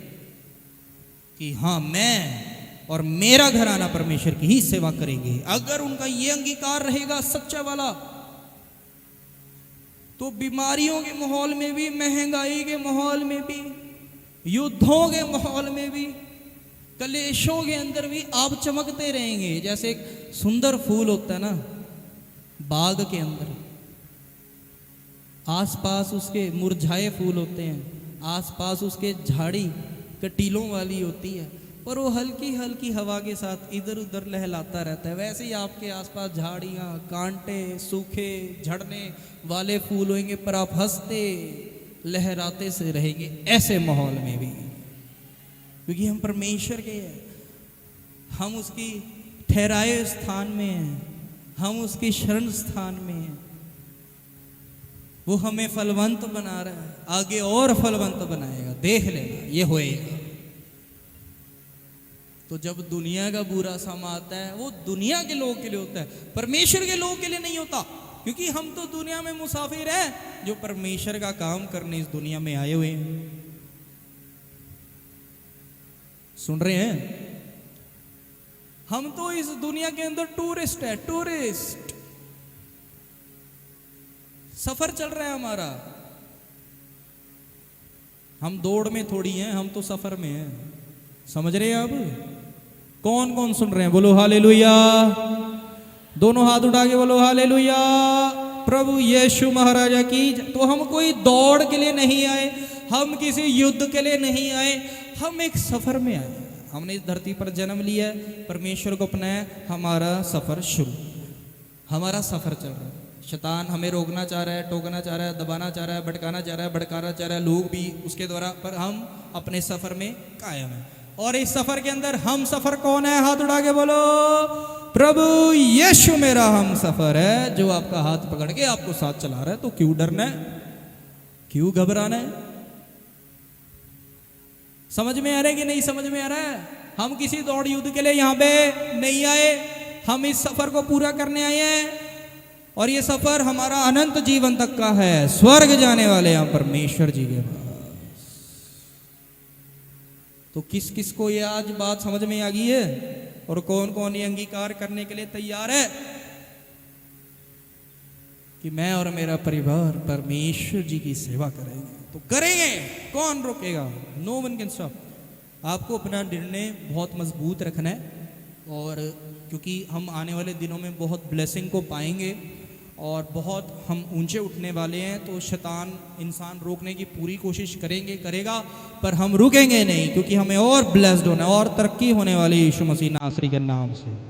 कि हाँ, मैं और मेरा घराना परमेश्वर की ही सेवा करेंगे, अगर उनका ये अंगीकार रहेगा सच्चा वाला, तो बीमारियों के माहौल में भी, महंगाई के माहौल में भी, युद्धों के माहौल में भी, कलेशों के अंदर भी आप चमकते रहेंगे। जैसे एक सुंदर फूल होता है ना बाग के अंदर, आसपास उसके मुरझाए फूल होते हैं, आसपास उसके झाड़ी कटीलों वाली होती है, पर वो हल्की हल्की हवा के साथ इधर उधर लहलाता रहता है। वैसे ही आपके आसपास झाड़ियाँ, कांटे, सूखे झड़ने वाले फूल होंगे, पर आप हंसते लहराते से रहेंगे ऐसे माहौल में भी, क्योंकि हम परमेश्वर के हैं, हम उसकी ठहराए स्थान में हैं, हम उसकी शरण स्थान में हैं। वो हमें फलवंत बना रहा है, आगे और फलवंत बनाएगा, देख लेना ये होएगा। तो जब दुनिया का बुरा समय आता है वो दुनिया के लोगों के लिए होता है, परमेश्वर के लोगों के लिए नहीं होता। क्योंकि हम तो दुनिया में मुसाफिर हैं, जो परमेश्वर का काम करने इस दुनिया में आए हुए हैं। सुन रहे हैं? हम तो इस दुनिया के अंदर टूरिस्ट है, टूरिस्ट। सफर चल रहा है हमारा। हम दौड़ में थोड़ी हैं, हम तो सफर में हैं। समझ रहे हैं आप? कौन कौन सुन रहे हैं? बोलो हालेलुया। दोनों हाथ उठा के बोलो हालेलुया। प्रभु यीशु महाराजा की। तो हम कोई दौड़ के लिए नहीं आए, हम किसी युद्ध के लिए नहीं आए, हम एक सफर में आए। हमने इस धरती पर जन्म लिया है, परमेश्वर को अपनाया, हमारा सफर शुरू, हमारा सफर चल रहा है। शैतान हमें रोकना चाह रहा है, टोकना चाह रहा है, दबाना चाह रहा है, भटकाना चाह रहा है, भड़काना चाह रहा है, लोग भी उसके द्वारा, पर हम अपने सफर में कायम हैं। और इस सफर के अंदर हम सफर कौन है? हाथ उठा के बोलो, प्रभु यीशु मेरा हम सफर है, जो आपका हाथ पकड़ के आपको साथ चला रहा है। तो क्यों डरना है, क्यों घबराना है? समझ में आ रहा है कि नहीं समझ में आ रहा है? हम किसी दौड़ युद्ध के लिए यहाँ पे नहीं आए, हम इस सफर को पूरा करने आए हैं। और ये सफर हमारा अनंत जीवन तक का है, स्वर्ग जाने वाले हम परमेश्वर जी के पास। तो किस किस को ये आज बात समझ में आ गई है? और कौन कौन ये अंगीकार करने के लिए तैयार है कि मैं और मेरा परिवार परमेश्वर जी की सेवा करेंगे? तो करेंगे, कौन रोकेगा? No one can stop. आपको अपना निर्णय बहुत मजबूत रखना है। और क्योंकि हम आने वाले दिनों में बहुत ब्लेसिंग को पाएंगे और बहुत हम ऊंचे उठने वाले हैं, तो शैतान इंसान रोकने की पूरी कोशिश करेगा, पर हम रुकेंगे नहीं, क्योंकि हमें और ब्लेस्ड होना है और तरक्की होने वाली यीशु मसीह नासरी के नाम से।